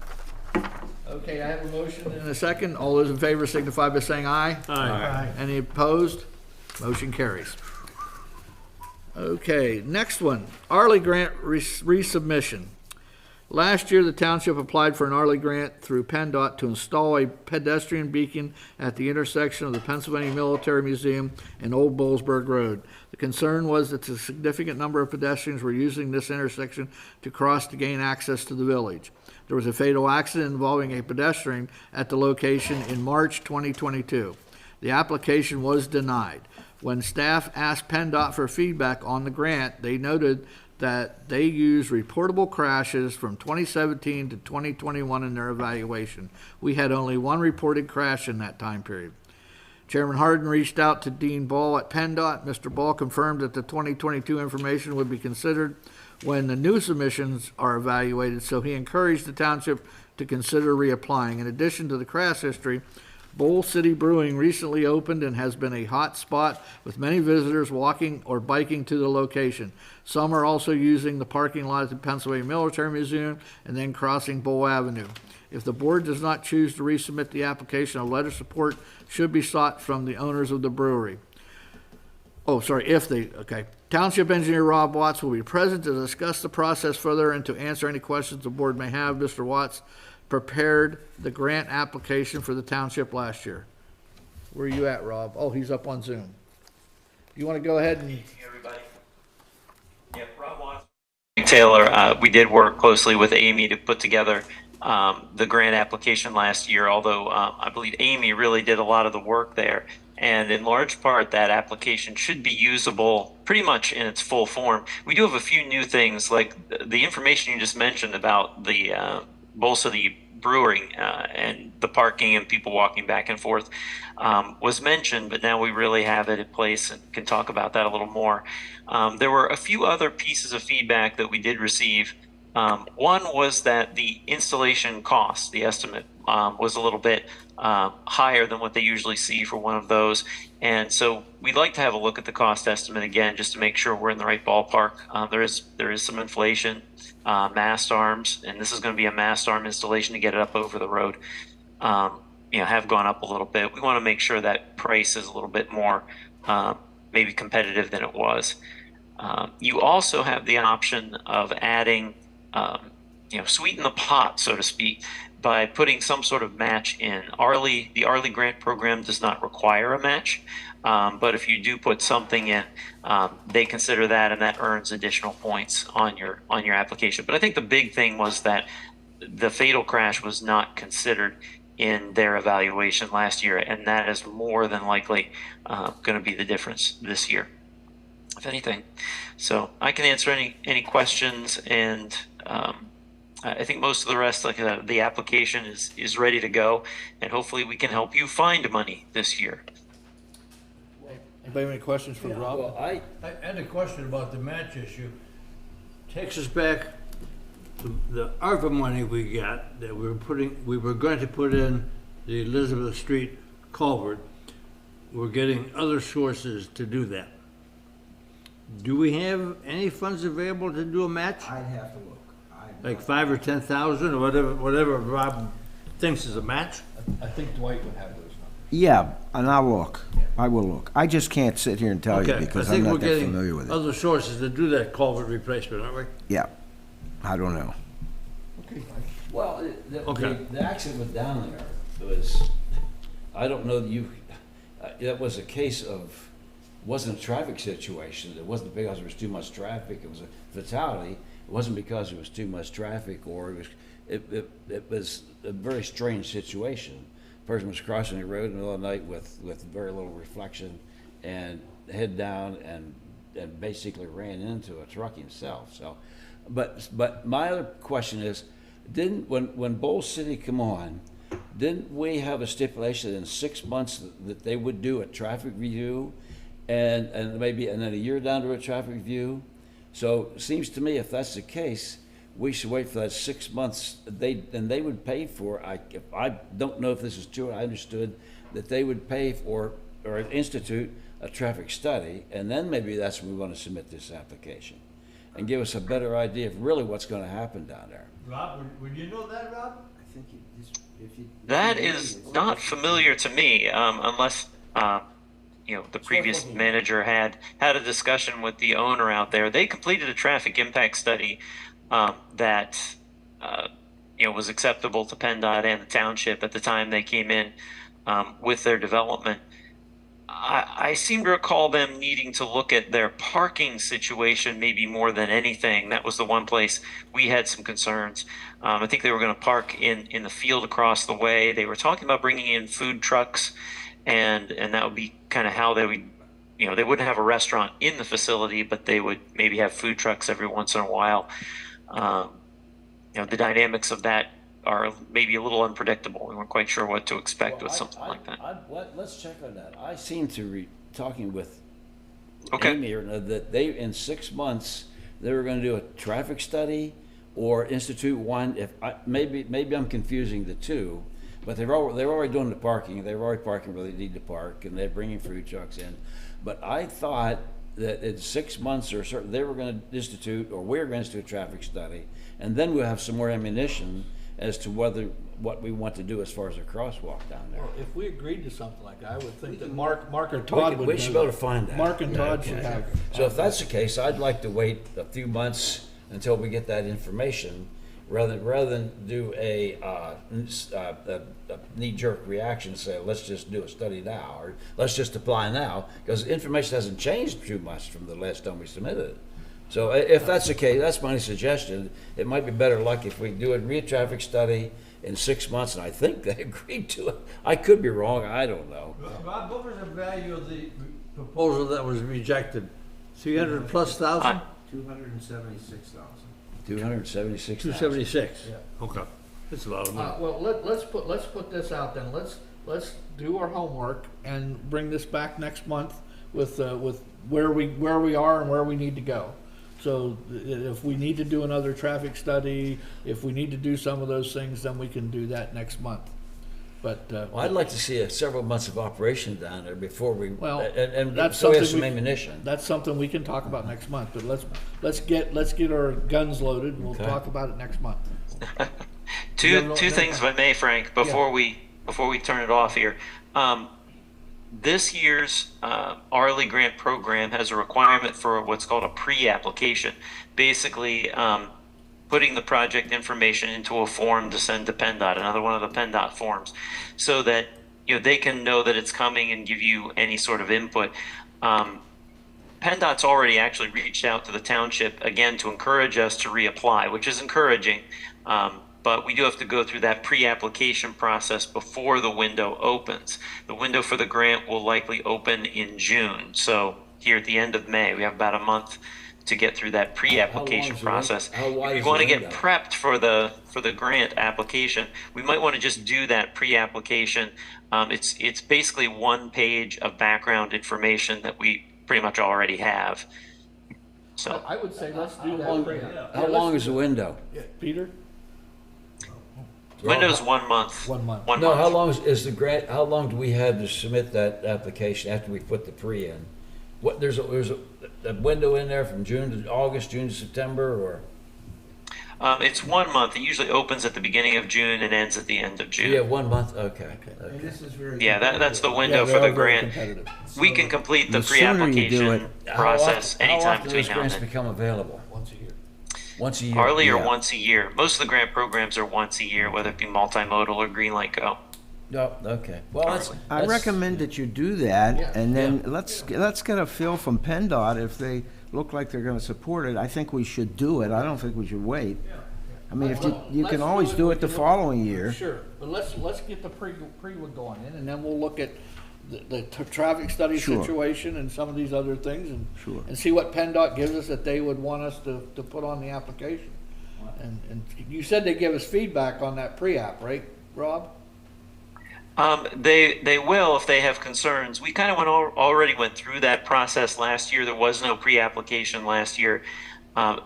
Okay, I have a motion and a second. All those in favor signify by saying aye. Aye. Any opposed? Motion carries. Okay, next one, Arley Grant resubmission. Last year, the township applied for an Arley grant through PennDOT to install a pedestrian beacon at the intersection of the Pennsylvania Military Museum and Old Bollesburg Road. The concern was that a significant number of pedestrians were using this intersection to cross to gain access to the village. There was a fatal accident involving a pedestrian at the location in March 2022. The application was denied. When staff asked PennDOT for feedback on the grant, they noted that they used reportable crashes from 2017 to 2021 in their evaluation. We had only one reported crash in that time period. Chairman Harden reached out to Dean Ball at PennDOT. Mr. Ball confirmed that the 2022 information would be considered when the new submissions are evaluated, so he encouraged the township to consider reapplying. In addition to the crash history, Bowl City Brewing recently opened and has been a hot spot with many visitors walking or biking to the location. Some are also using the parking lot at the Pennsylvania Military Museum and then crossing Bowl Avenue. If the board does not choose to resubmit the application, a letter of support should be sought from the owners of the brewery. Township Engineer Rob Watts will be present to discuss the process further and to answer any questions the board may have. Mr. Watts prepared the grant application for the township last year. Where are you at, Rob? Oh, he's up on Zoom. You want to go ahead and... Everybody. Yeah, Rob Watts. Taylor, we did work closely with Amy to put together the grant application last year, although I believe Amy really did a lot of the work there. And in large part, that application should be usable pretty much in its full form. We do have a few new things, like the information you just mentioned about the Bowl City Brewing and the parking and people walking back and forth was mentioned, but now we really have it in place and can talk about that a little more. There were a few other pieces of feedback that we did receive. One was that the installation cost, the estimate, was a little bit higher than what they usually see for one of those. And so we'd like to have a look at the cost estimate again, just to make sure we're in the right ballpark. There is some inflation, mast arms, and this is going to be a mast arm installation to get it up over the road. Have gone up a little bit. We want to make sure that price is a little bit more maybe competitive than it was. You also have the option of adding, sweeten the pot, so to speak, by putting some sort of match in. The Arley grant program does not require a match, but if you do put something in, they consider that, and that earns additional points on your application. But I think the big thing was that the fatal crash was not considered in their evaluation last year, and that is more than likely going to be the difference this year, if anything. So I can answer any questions, and I think most of the rest, like the application is ready to go, and hopefully we can help you find money this year. Anybody have any questions for Rob? Well, I had a question about the match issue. Takes us back to the ARPA money we got that we were going to put in the Elizabeth Street culvert. We're getting other sources to do that. Do we have any funds available to do a match? I'd have to look. Like 5 or 10,000 or whatever Rob thinks is a match? I think Dwight would have those numbers. Yeah, and I'll look. I will look. I just can't sit here and tell you because I'm not that familiar with it. Other sources to do that culvert replacement, aren't we? Yeah, I don't know. Well, Okay. the accident with down there was, I don't know that that was a case of, wasn't a traffic situation. It wasn't because there was too much traffic. It was a fatality. It wasn't because there was too much traffic, or it was a very strange situation. The person was crossing the road in the middle of the night with very little reflection and head down and basically ran into a truck himself. So, but my other question is, when Bowl City come on, didn't we have a stipulation in 6 months that they would do a traffic review and then a year down to a traffic review? So it seems to me if that's the case, we should wait for that 6 months. They would pay for, I don't know if this is true, I understood that they would pay for or institute a traffic study, and then maybe that's when we want to submit this application and give us a better idea of really what's going to happen down there. Rob, would you know that, Rob? I think That is not familiar to me, unless the previous manager had a discussion with the owner out there. They completed a traffic impact study that was acceptable to PennDOT and the township at the time they came in with their development. I seem to recall them needing to look at their parking situation maybe more than anything. That was the one place we had some concerns. I think they were going to park in the field across the way. They were talking about bringing in food trucks, and that would be kind of how they would, they wouldn't have a restaurant in the facility, but they would maybe have food trucks every once in a while. The dynamics of that are maybe a little unpredictable. We weren't quite sure what to expect with something like that. Let's check on that. I seem to talking with Okay. Amy that they, in 6 months, they were going to do a traffic study or institute one. Maybe I'm confusing the two, but they're already doing the parking. They're already parking where they need to park, and they're bringing food trucks in. But I thought that in 6 months or so, they were going to institute, or we're going to institute a traffic study, and then we'll have some more ammunition as to what we want to do as far as a crosswalk down there. Well, if we agreed to something like that, I would think that Mark or Todd would. We should be able to find that. Mark and Todd should have. So if that's the case, I'd like to wait a few months until we get that information, rather than do a knee-jerk reaction and say, let's just do a study now, or let's just apply now, because information hasn't changed too much from the last time we submitted it. So if that's the case, that's my suggestion. It might be better luck if we do a traffic study in 6 months, and I think they agreed to it. I could be wrong, I don't know. Rob, what was the value of the proposal that was rejected? 300 plus thousand? 276,000. 276,000. 276? Yeah. Okay. That's a lot of money. Well, let's put this out then. Let's do our homework and bring this back next month with where we are and where we need to go. So if we need to do another traffic study, if we need to do some of those things, then we can do that next month. But, Well, I'd like to see several months of operation down there before we, well, and that's so we have something some ammunition. That's something we can talk about next month, but let's get our guns loaded, and we'll Okay. talk about it next month. Two things, if I may, Frank, before we turn it off here. This year's Arley Grant program has a requirement for what's called a pre-application. Basically, putting the project information into a form to send to PennDOT, another one of the PennDOT forms, so that they can know that it's coming and give you any sort of input. PennDOT's already actually reached out to the township again to encourage us to reapply, which is encouraging. But we do have to go through that pre-application process before the window opens. The window for the grant will likely open in June. So here at the end of May, we have about a month to get through that pre-application process. How wide If is we want to the get window? prepped for the grant application, we might want to just do that pre-application. It's basically one page of background information that we pretty much already have. So I would say let's do that. How long is the window? Peter? Window's 1 month. 1 month. No, how long is the grant, how long do we have to submit that application after we put the pre in? What, there's a window in there from June to August, June to September, or? It's 1 month. It usually opens at the beginning of June and ends at the end of June. Yeah, 1 month, okay. And this is very Yeah, that's the window Yeah, for they the are very grant. competitive. We can complete the The sooner you do pre-application it- process anytime How often between those now and grants then. become available? Once a year. Once a year? Arley or Yeah. once a year. Most of the grant programs are once a year, whether it be multimodal or Green Light Go. No, okay. Well, I that's- recommend that you do that, Yeah. and then let's get a feel from PennDOT if they look like they're gonna support it. I think we should do it. I don't think we should wait. I mean, if you Let's can always do we it the can look- following year. Sure, but let's get the pre one going in, and then we'll look at the traffic study Sure. situation and some of these other things, and Sure. and see what PennDOT gives us that they would want us to put on the application. And you said they give us feedback on that pre-app, right, Rob? They will if they have concerns. We kind of already went through that process last year. There was no pre-application last year.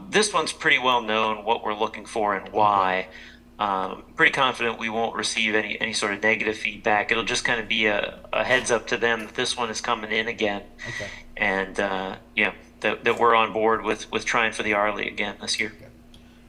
This one's pretty well known what we're looking for and why. Pretty confident we won't receive any sort of negative feedback. It'll just kind of be a heads up to them that this one is coming in again. Okay. And that we're on board with trying for the Arley again this year.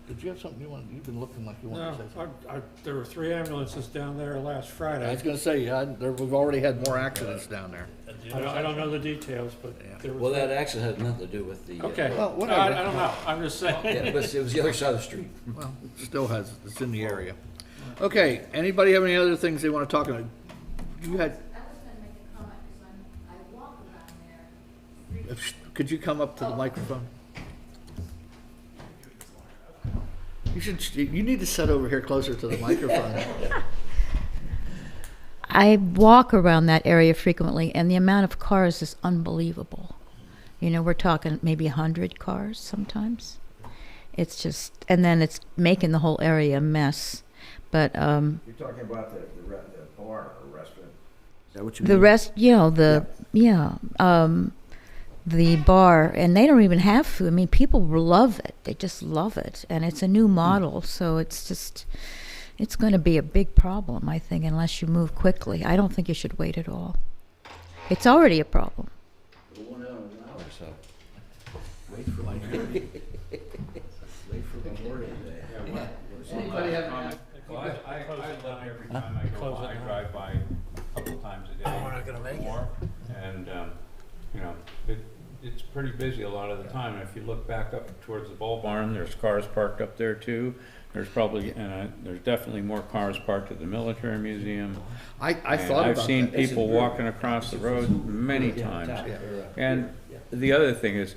Did you have something you've been looking like you wanted No, to say something? there were 3 ambulances down there last I Friday. was gonna say, we've already had more accidents down there. I don't know the details, but there were. Well, that accident had nothing to do with the. Okay, Well, No, whatever. I don't know, I'm just saying. Yeah, but it was the other side of the street. Well, it still has, it's in the area. Okay, anybody have any other things they wanna talk about? You had, I was gonna make a comment because I walk around there. could you come up to the microphone? You need to sit over here closer to the microphone. I walk around that area frequently, and the amount of cars is unbelievable. We're talking maybe 100 cars sometimes. It's just, and then it's making the whole area a mess. But You're talking about the bar or restaurant? Is that what you mean? the rest, the bar, and they don't even have food. I mean, people love it. They just love it, and it's a new model, so it's going to be a big problem, I think, unless you move quickly. I don't think you should wait at all. It's already a problem. Wait for Memorial Day. Anybody have any? Well, I live there every time I go by. I drive by a couple times a day. we're not gonna make it. More. And, it's pretty busy a lot of the time. And if you look back up towards the bull barn, there's cars parked up there too. There's probably, there's definitely more cars parked at the military museum. I And thought about that. I've seen people walking across the road many times. And the other thing is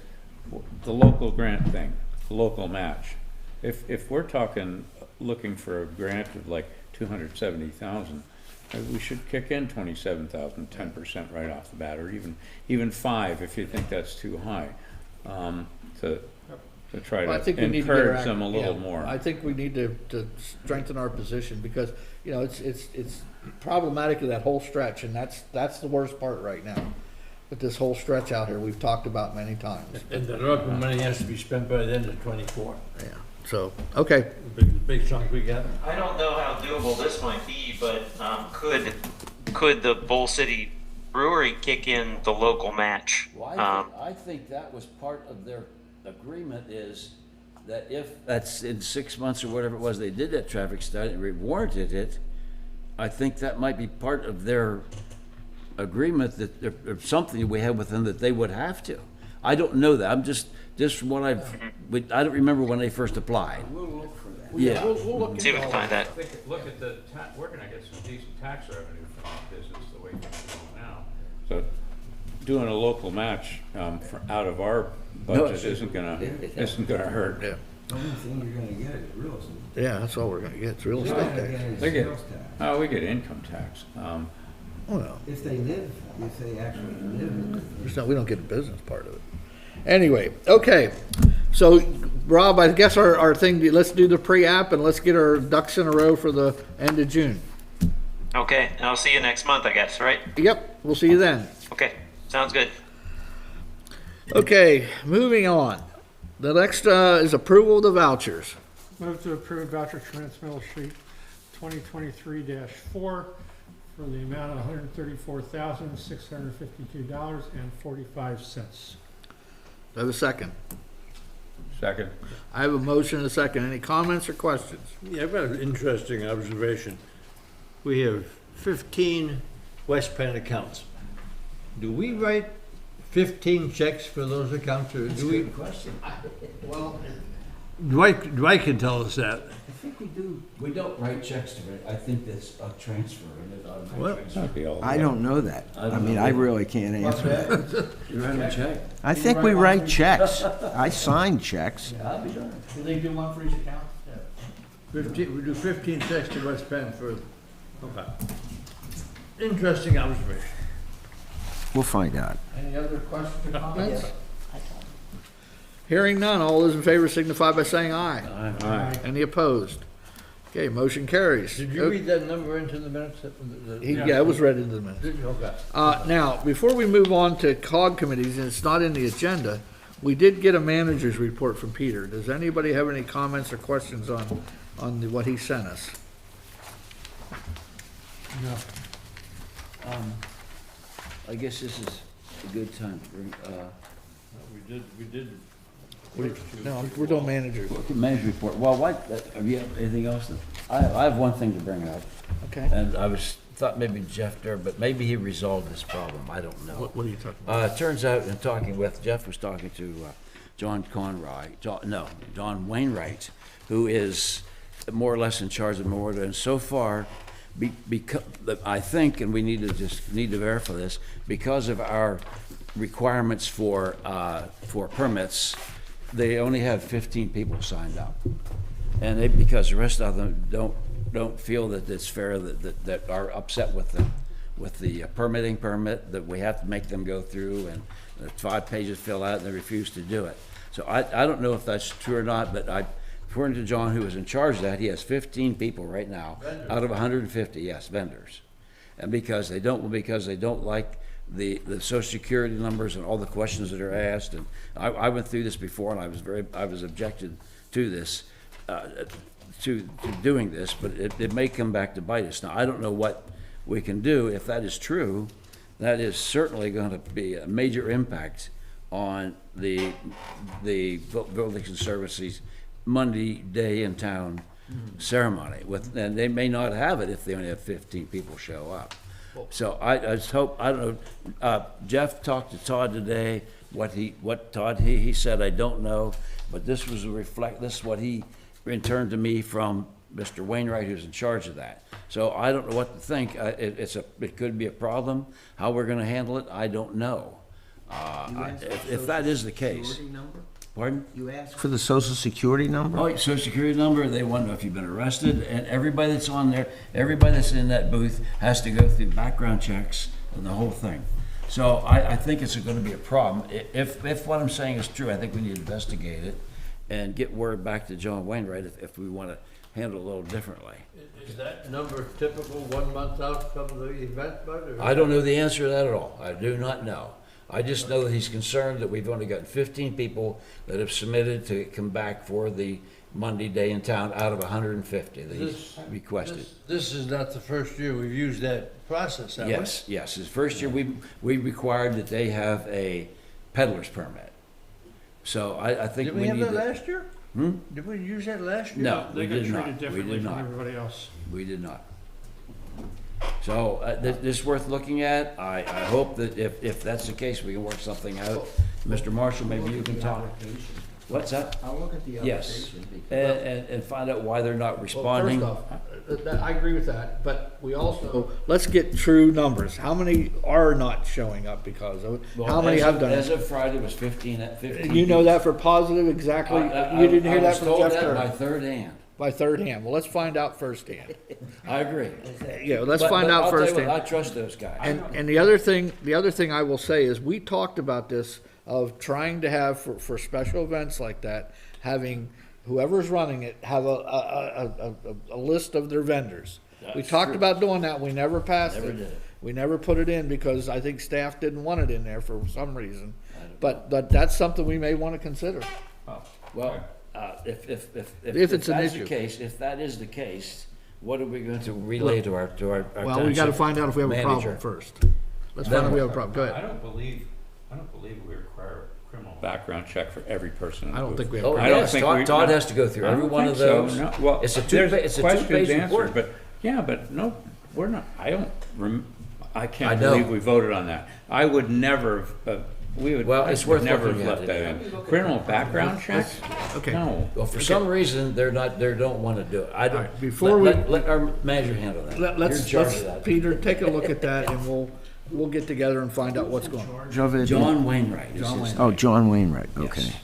the local grant thing, the local match. If we're looking for a grant of like 270,000, we should kick in 27,000, 10% right off the bat, or even 5 if you think that's too high, to try Well, I think to we need to get our encourage act- them a little yeah, more. I think we need to strengthen our position because, it's problematic of that whole stretch, and that's the worst part right now. But this whole stretch out here, we've talked about many times. And the ARPA money has to be spent by the end of '24. Yeah, so, okay. Big chunk we got. I don't know how doable this might be, but could the Bull City Brewery kick in the local match? Well, I think that was part of their agreement, is that if that's in 6 months or whatever it was, they did that traffic study and warranted it, I think that might be part of their agreement, that there's something we have with them that they would have to. I don't know that. I'm just from what I don't remember when they first applied. We'll look for that. Yeah. We'll look See if we can find that. Look at the, we're gonna get some decent tax revenue from this business the way it's going now. So doing a local match out of our budget isn't gonna hurt. Yeah. The only thing you're gonna get is real estate. Yeah, that's all we're gonna get, it's real estate tax. They get, we get income tax. Well, If they actually live. we don't get the business part of it. Anyway, okay, so Rob, I guess our thing, let's do the pre-app and let's get our ducks in a row for the end of June. Okay, and I'll see you next month, I guess, right? Yep, we'll see you then. Okay, sounds good. Okay, moving on. The next is approval of the vouchers. Move to approve voucher transmittal sheet 2023-4 for the amount of $134,652.45. Do I have a second? Second. I have a motion and a second. Any comments or questions? Yeah, I've got an interesting observation. We have 15 West Penn accounts. Do we write 15 checks for those accounts, or do we? Question. Well, Dwight can tell us that. I think we do. We don't write checks to it. I think that's a transfer. I don't know that. I mean, I really can't answer. You write a check? I think we write checks. I sign checks. Yeah, I'll be darned. do they do one for each account? 15, we do 15 checks to West Penn for, okay. Interesting observation. We'll find out. Any other questions or comments? Hearing none, all those in favor signify by saying aye. Aye. Any opposed? Okay, motion carries. Did you read that number into the minutes? Yeah, it was read into the minutes. Did you? Okay. Now, before we move on to COG committees, and it's not in the agenda, we did get a manager's report from Peter. Does anybody have any comments or questions on what he sent us? No. I guess this is a good time to bring, We did. No, we're doing managers. manager report. Well, have you have anything else? I have one thing to bring up. Okay. And thought maybe Jeff there, but maybe he resolved this problem. I don't know. What are you talking about? It turns out, Jeff was talking to John Wainwright, who is more or less in charge of Memorial. And so far, because I think, and we need to verify this, because of our requirements for permits, they only have 15 people signed up, and because the rest of them don't feel that it's fair, that are upset with the permit that we have to make them go through, and the 5 pages fill out, and they refuse to do it. So I don't know if that's true or not, but according to John, who is in charge of that, he has 15 people right now out of 150. Yes, vendors, and because they don't like the Social Security numbers and all the questions that are asked, and I went through this before, and I was objected to this, to doing this, but it may come back to bite us. Now, I don't know what we can do. If that is true, that is certainly going to be a major impact on the Buildings and Services Monday Day in Town ceremony. And they may not have it if they only have 15 people show up. So I just hope, I don't know, Jeff talked to Todd today, what Todd, he said, I don't know, but this was this is what he returned to me from Mr. Wainwright, who's in charge of that. So I don't know what to think. It could be a problem. How we're gonna handle it, I don't know. If that is the case. Pardon? You asked for the Social Security number? Oh, Social Security number, they want to know if you've been arrested, and everybody that's on there, everybody that's in that booth has to go through background checks and the whole thing. So I think it's going to be a problem. If what I'm saying is true, I think we need to investigate it and get word back to John Wainwright if we want to handle it a little differently. Is that number typical 1 month out from the event, Bud? I don't know the answer to that at all. I do not know. I just know that he's concerned that we've only gotten 15 people that have submitted to come back for the Monday Day in Town out of 150 that he's requested. This is not the first year we've used that process, have we? Yes, yes. His first year, we required that they have a peddler's permit. So I think Did we we have need that to. last year? Did we use that last year? No, They we got did treated not. We differently did from not. everybody else. We did not. So this is worth looking at. I hope that if that's the case, we can work something out. Mr. Marshall, maybe you can talk. What's that? I'll look at the Yes, application. and find out why they're not Well, responding. first off, I agree with that, but we also, let's get true numbers. How many are not showing up because of it? How many have done As it? of Friday, it was 15. You know that for positive exactly? You didn't hear that from Jeff I was told that Kerr? by third hand. By third hand. Well, let's find out firsthand. I agree. Yeah, let's But- find but out I'll tell you what, firsthand. I trust those guys. And the other thing I will say is, we talked about this, of trying to have, for special events like that, having whoever's running it have a list of their vendors. We That's talked true. about doing that, we never passed Never it. did it. We never put it in because I think staff didn't want it in there for some reason. But that's something we may want to consider. Well, if it's an that's issue. the case, if that is the case, what are we going to relay to our Well, we gotta township find out if we have a problem manager? first. Let's find out if we have a problem, go I ahead. don't believe we require a criminal background check for every person in the I don't booth. think we have a Oh, problem. I don't yes, think Todd, we- Todd no. has to go through I every don't one of think so, those. no. Well, It's a there's two-page questions report. answered, but, yeah, but no, we're not, I can't I know. believe we voted on that. I would never have, Well, it's worth never have looking at left it. that in. Criminal background check? Okay. No. Well, for some reason, they don't want to do it. I don't, right, before we- let our manager handle that. You're in Let's, charge of that. Peter, take a look at that and we'll get together and find out what's going on. John Wainwright. is John his Wainwright. Oh, name. John Wainwright, okay. Yes.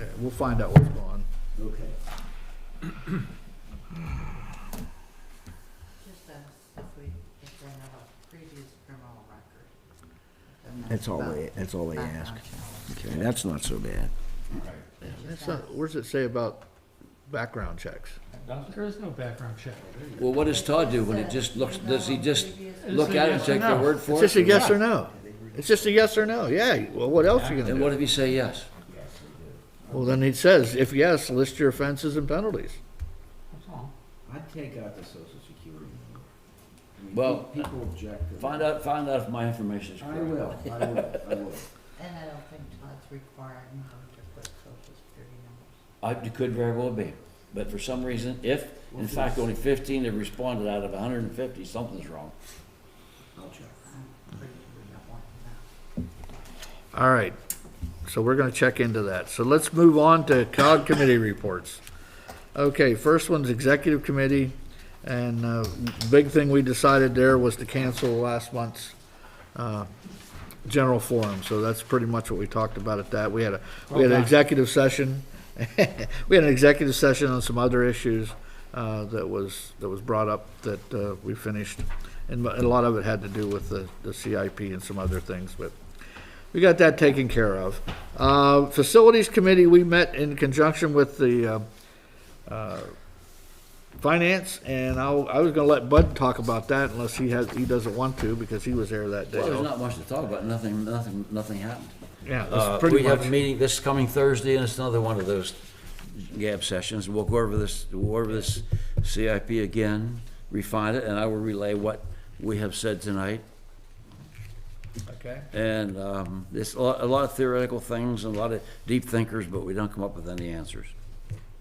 Okay, we'll find out what's going on. Okay. Just if they have a previous criminal record. That's all they ask. Okay, that's not so bad. That's not, where's it say about background checks? There is no background check. Well, what does Todd do when he just looks, does he just look at it and yes or take their no. word for It's it? just a yes or no. It's just a yes or no, yeah, well, what else are you And gonna what do? if he say yes? Well, then it says, if yes, list your offenses and penalties. I'd take out the social security. Well, People object. find out if my information is correct. I will. And I don't think Todd's requiring them to put social security numbers. It could very well be, but for some reason, if, in fact, only 15 have responded out of 150, something's wrong. I'll check. I'm pretty sure we don't want that. All right, so we're gonna check into that. So let's move on to COG committee reports. Okay, first one's executive committee, and big thing we decided there was to cancel last month's general forum, so that's pretty much what we talked about at that. We had an executive session. We had an executive session on some other issues that was brought up that we finished, and a lot of it had to do with the CIP and some other things, but we got that taken care of. Facilities committee, we met in conjunction with the finance, and I was gonna let Bud talk about that unless he doesn't want to, because he was there that day. Well, there's not much to talk about, nothing happened. Yeah, that's pretty We have much. a meeting this coming Thursday, and it's another one of those gab sessions. We'll go over this CIP again, refine it, and I will relay what we have said tonight. Okay. And there's a lot of theoretical things and a lot of deep thinkers, but we don't come up with any answers.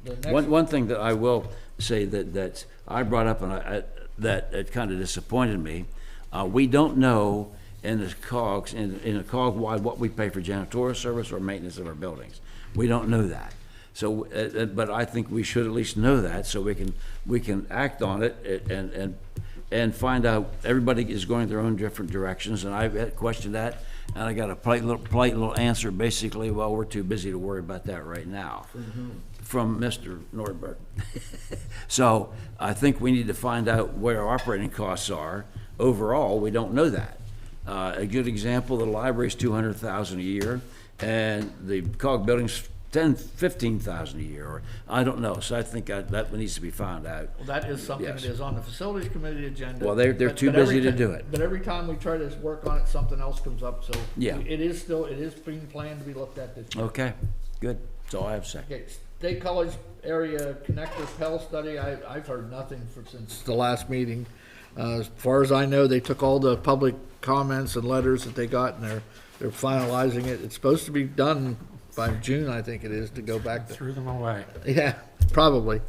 The next- One thing that I will say that I brought up, and that it kind of disappointed me, we don't know in the COGS, in a COG wide, what we pay for janitorial service or maintenance of our buildings. We don't know that. So, but I think we should at least know that, so we can act on it and find out. Everybody is going their own different directions, and I've questioned that, and I got a polite little answer, basically, well, we're too busy to worry about that right now. From Mr. Nordberg. So I think we need to find out where our operating costs are. Overall, we don't know that. A good example, the library's $200,000 a year, and the COG building's 15,000 a year, or I don't know. So I think that needs to be found out. Well, that is something Yes. that is on the facilities committee agenda. Well, they're too every busy to ti- do it. But every time we try to work on it, something else comes up, so. Yeah. It is being planned to be looked at this year. Okay, good. That's all I have to say. Okay, State College Area Connector Pell Study, I've heard nothing since the last meeting. As far as I know, they took all the public comments and letters that they got, and they're finalizing it. It's supposed to be done by June, I think it is, to go back to. Threw them away. Yeah, probably.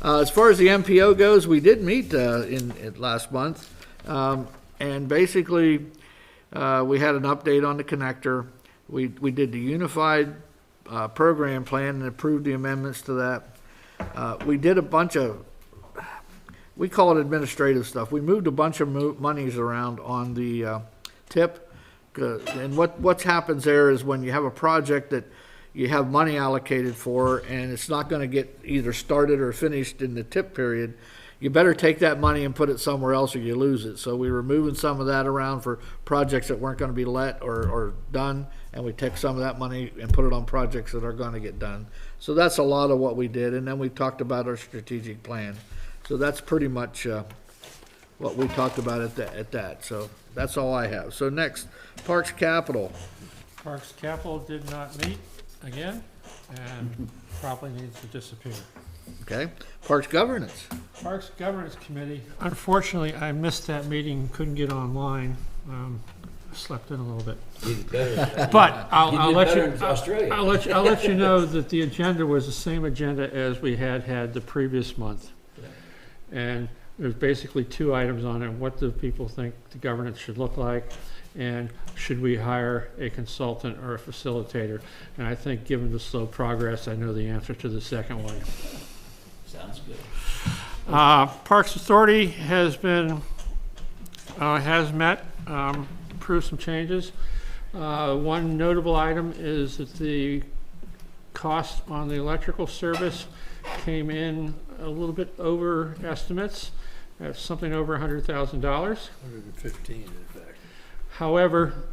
As far as the MPO goes, we did meet in last month, and basically we had an update on the connector. We did the unified program plan and approved the amendments to that. We did a bunch of, we call it administrative stuff. We moved a bunch of monies around on the tip. And what happens there is when you have a project that you have money allocated for and it's not going to get either started or finished in the tip period, you better take that money and put it somewhere else or you lose it. So we were moving some of that around for projects that weren't going to be let or done, and we take some of that money and put it on projects that are going to get done. So that's a lot of what we did, and then we talked about our strategic plan. So that's pretty much what we talked about at that. So that's all I have. So next, Parks Capital. Parks Capital did not meet again, and probably needs to disappear. Okay. Parks Governance. Parks Governance Committee, unfortunately, I missed that meeting, couldn't get online. Slept in a little bit. But I'll let you know that the agenda was the same agenda as we had the previous month. And there's basically two items on it. What do people think the governance should look like? And should we hire a consultant or a facilitator? And I think given the slow progress, I know the answer to the second one. Sounds good. Parks Authority has met, approved some changes. One notable item is that the cost on the electrical service came in a little bit over estimates. That's something over $100,000. 115 in fact. However,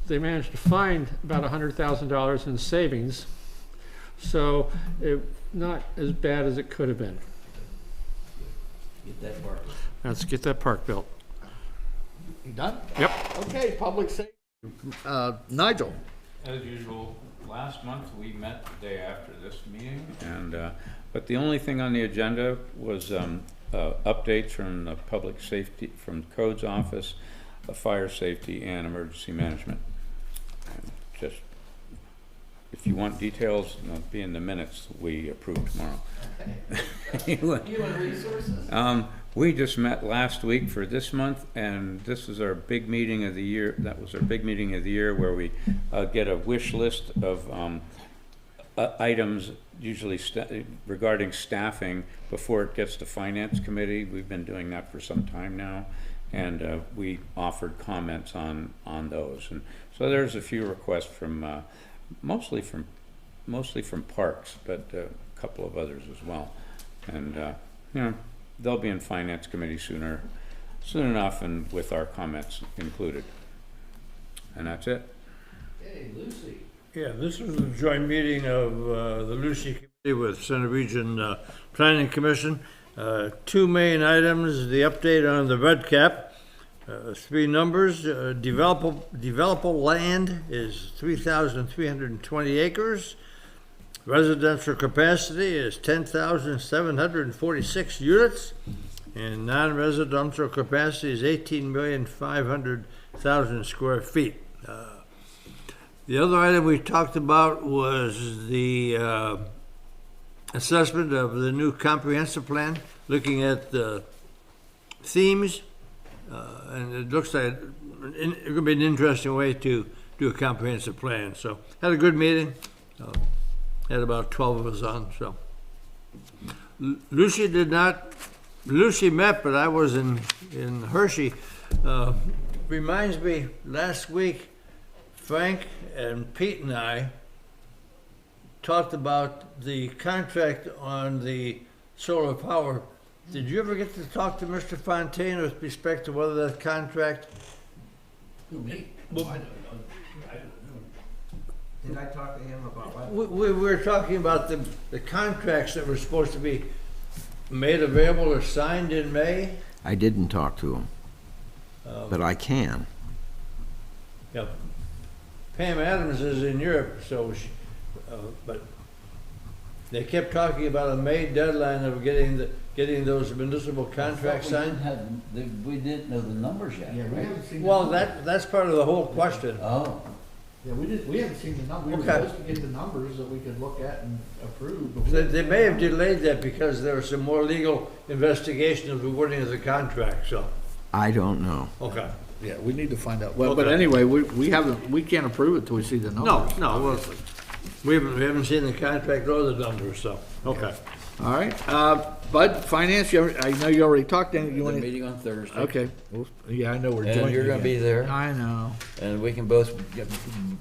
they managed to find about $100,000 in savings, so it's not as bad as it could have been. Get that park. Let's get that park built. You done? Yep. Okay, public safety. Nigel. As usual, last month we met the day after this meeting, and but the only thing on the agenda was updates from the public safety, from Code's office, fire safety, and emergency management. And just if you want details, be in the minutes we approve tomorrow. Human resources. We just met last week for this month, and this is our big meeting of the year. That was our big meeting of the year where we get a wish list of items, usually regarding staffing, before it gets to Finance Committee. We've been doing that for some time now, and we offered comments on those. And so there's a few requests from mostly from Parks, but a couple of others as well. And they'll be in Finance Committee soon enough, and with our comments included. And that's it. Hey, Lucy. Yeah, this was a joint meeting of the Lucy Committee with Center Region Planning Commission. Two main items: the update on the red cap, three numbers. Developable land is 3,320 acres. Residential capacity is 10,746 units, and non-residential capacity is 18,500,000 square feet. The other item we talked about was the assessment of the new comprehensive plan, looking at the themes, and it looks like it could be an interesting way to do a comprehensive plan. So had a good meeting. Had about 12 of us on, so. Lucy met, but I was in Hershey. Reminds me, last week, Frank and Pete and I talked about the contract on the solar power. Did you ever get to talk to Mr. Fontaine with respect to whether that contract? Who, me? Well, Did I talk to him about what? We were talking about the contracts that were supposed to be made available or signed in May. I didn't talk to him, but I can. Yeah. Pam Adams is in Europe, so, but they kept talking about a May deadline of getting those municipal contracts signed. We didn't know the numbers yet. Yeah, we haven't seen. Well, that's part of the whole question. Oh. Yeah, we haven't seen the numbers. We were Okay. supposed to get the numbers that we could look at and approve. but we They haven't they seen may the have numbers. delayed that because there was some more legal investigation of the wording of the contract, so, I don't know. okay. Yeah, we need to find out. Well, but Okay. anyway, we can't approve it till we see the numbers. No, well, we haven't seen the contract or the numbers, so, okay. All right, Bud, finance, I know you already talked, and you The want to, meeting on Thursday. okay. Well, yeah, I know we're And joining. you're gonna be there, I know. and we can both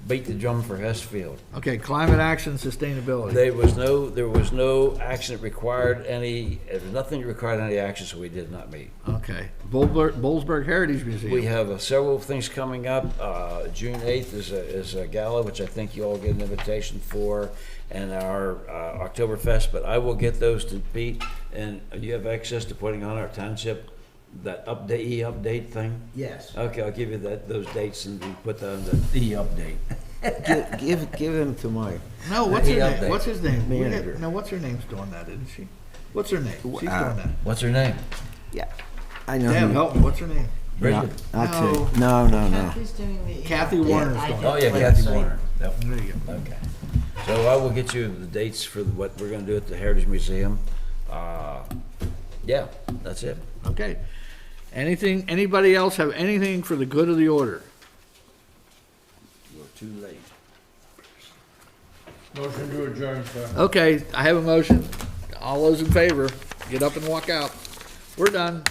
beat the drum for Hessfield. Okay, climate action, sustainability. There was no action that required there was nothing that required any action, so we did not meet. Okay, Bollesburg Heritage Museum. We have several things coming up. June 8th is a gala, which I think you all get an invitation for, and our Oktoberfest, but I will get those to Pete, and you have access to putting on our township, that e-update thing? Yes. Okay, I'll give you those dates and we put that on the e-update. Give him to my. No, what's her update. name? What's his name? Manager. No, what's her name's doing that, isn't she? What's her name? She's doing that. What's her name? Yeah. I know. Damn, who- help me, what's her name? Yeah, Bridget? I'll tell you. No. Kathy's doing the. Kathy yeah, Warner's I doing know. Oh, yeah, Website. Kathy Warner. Yep. There you go. Okay. So I will get you the dates for what we're gonna do at the Heritage Museum. Yeah, that's it. Okay. Anybody else have anything for the good of the order? You're too late. Motion to adjourn, sir. Okay, I have a motion. All those in favor, get up and walk out. We're done.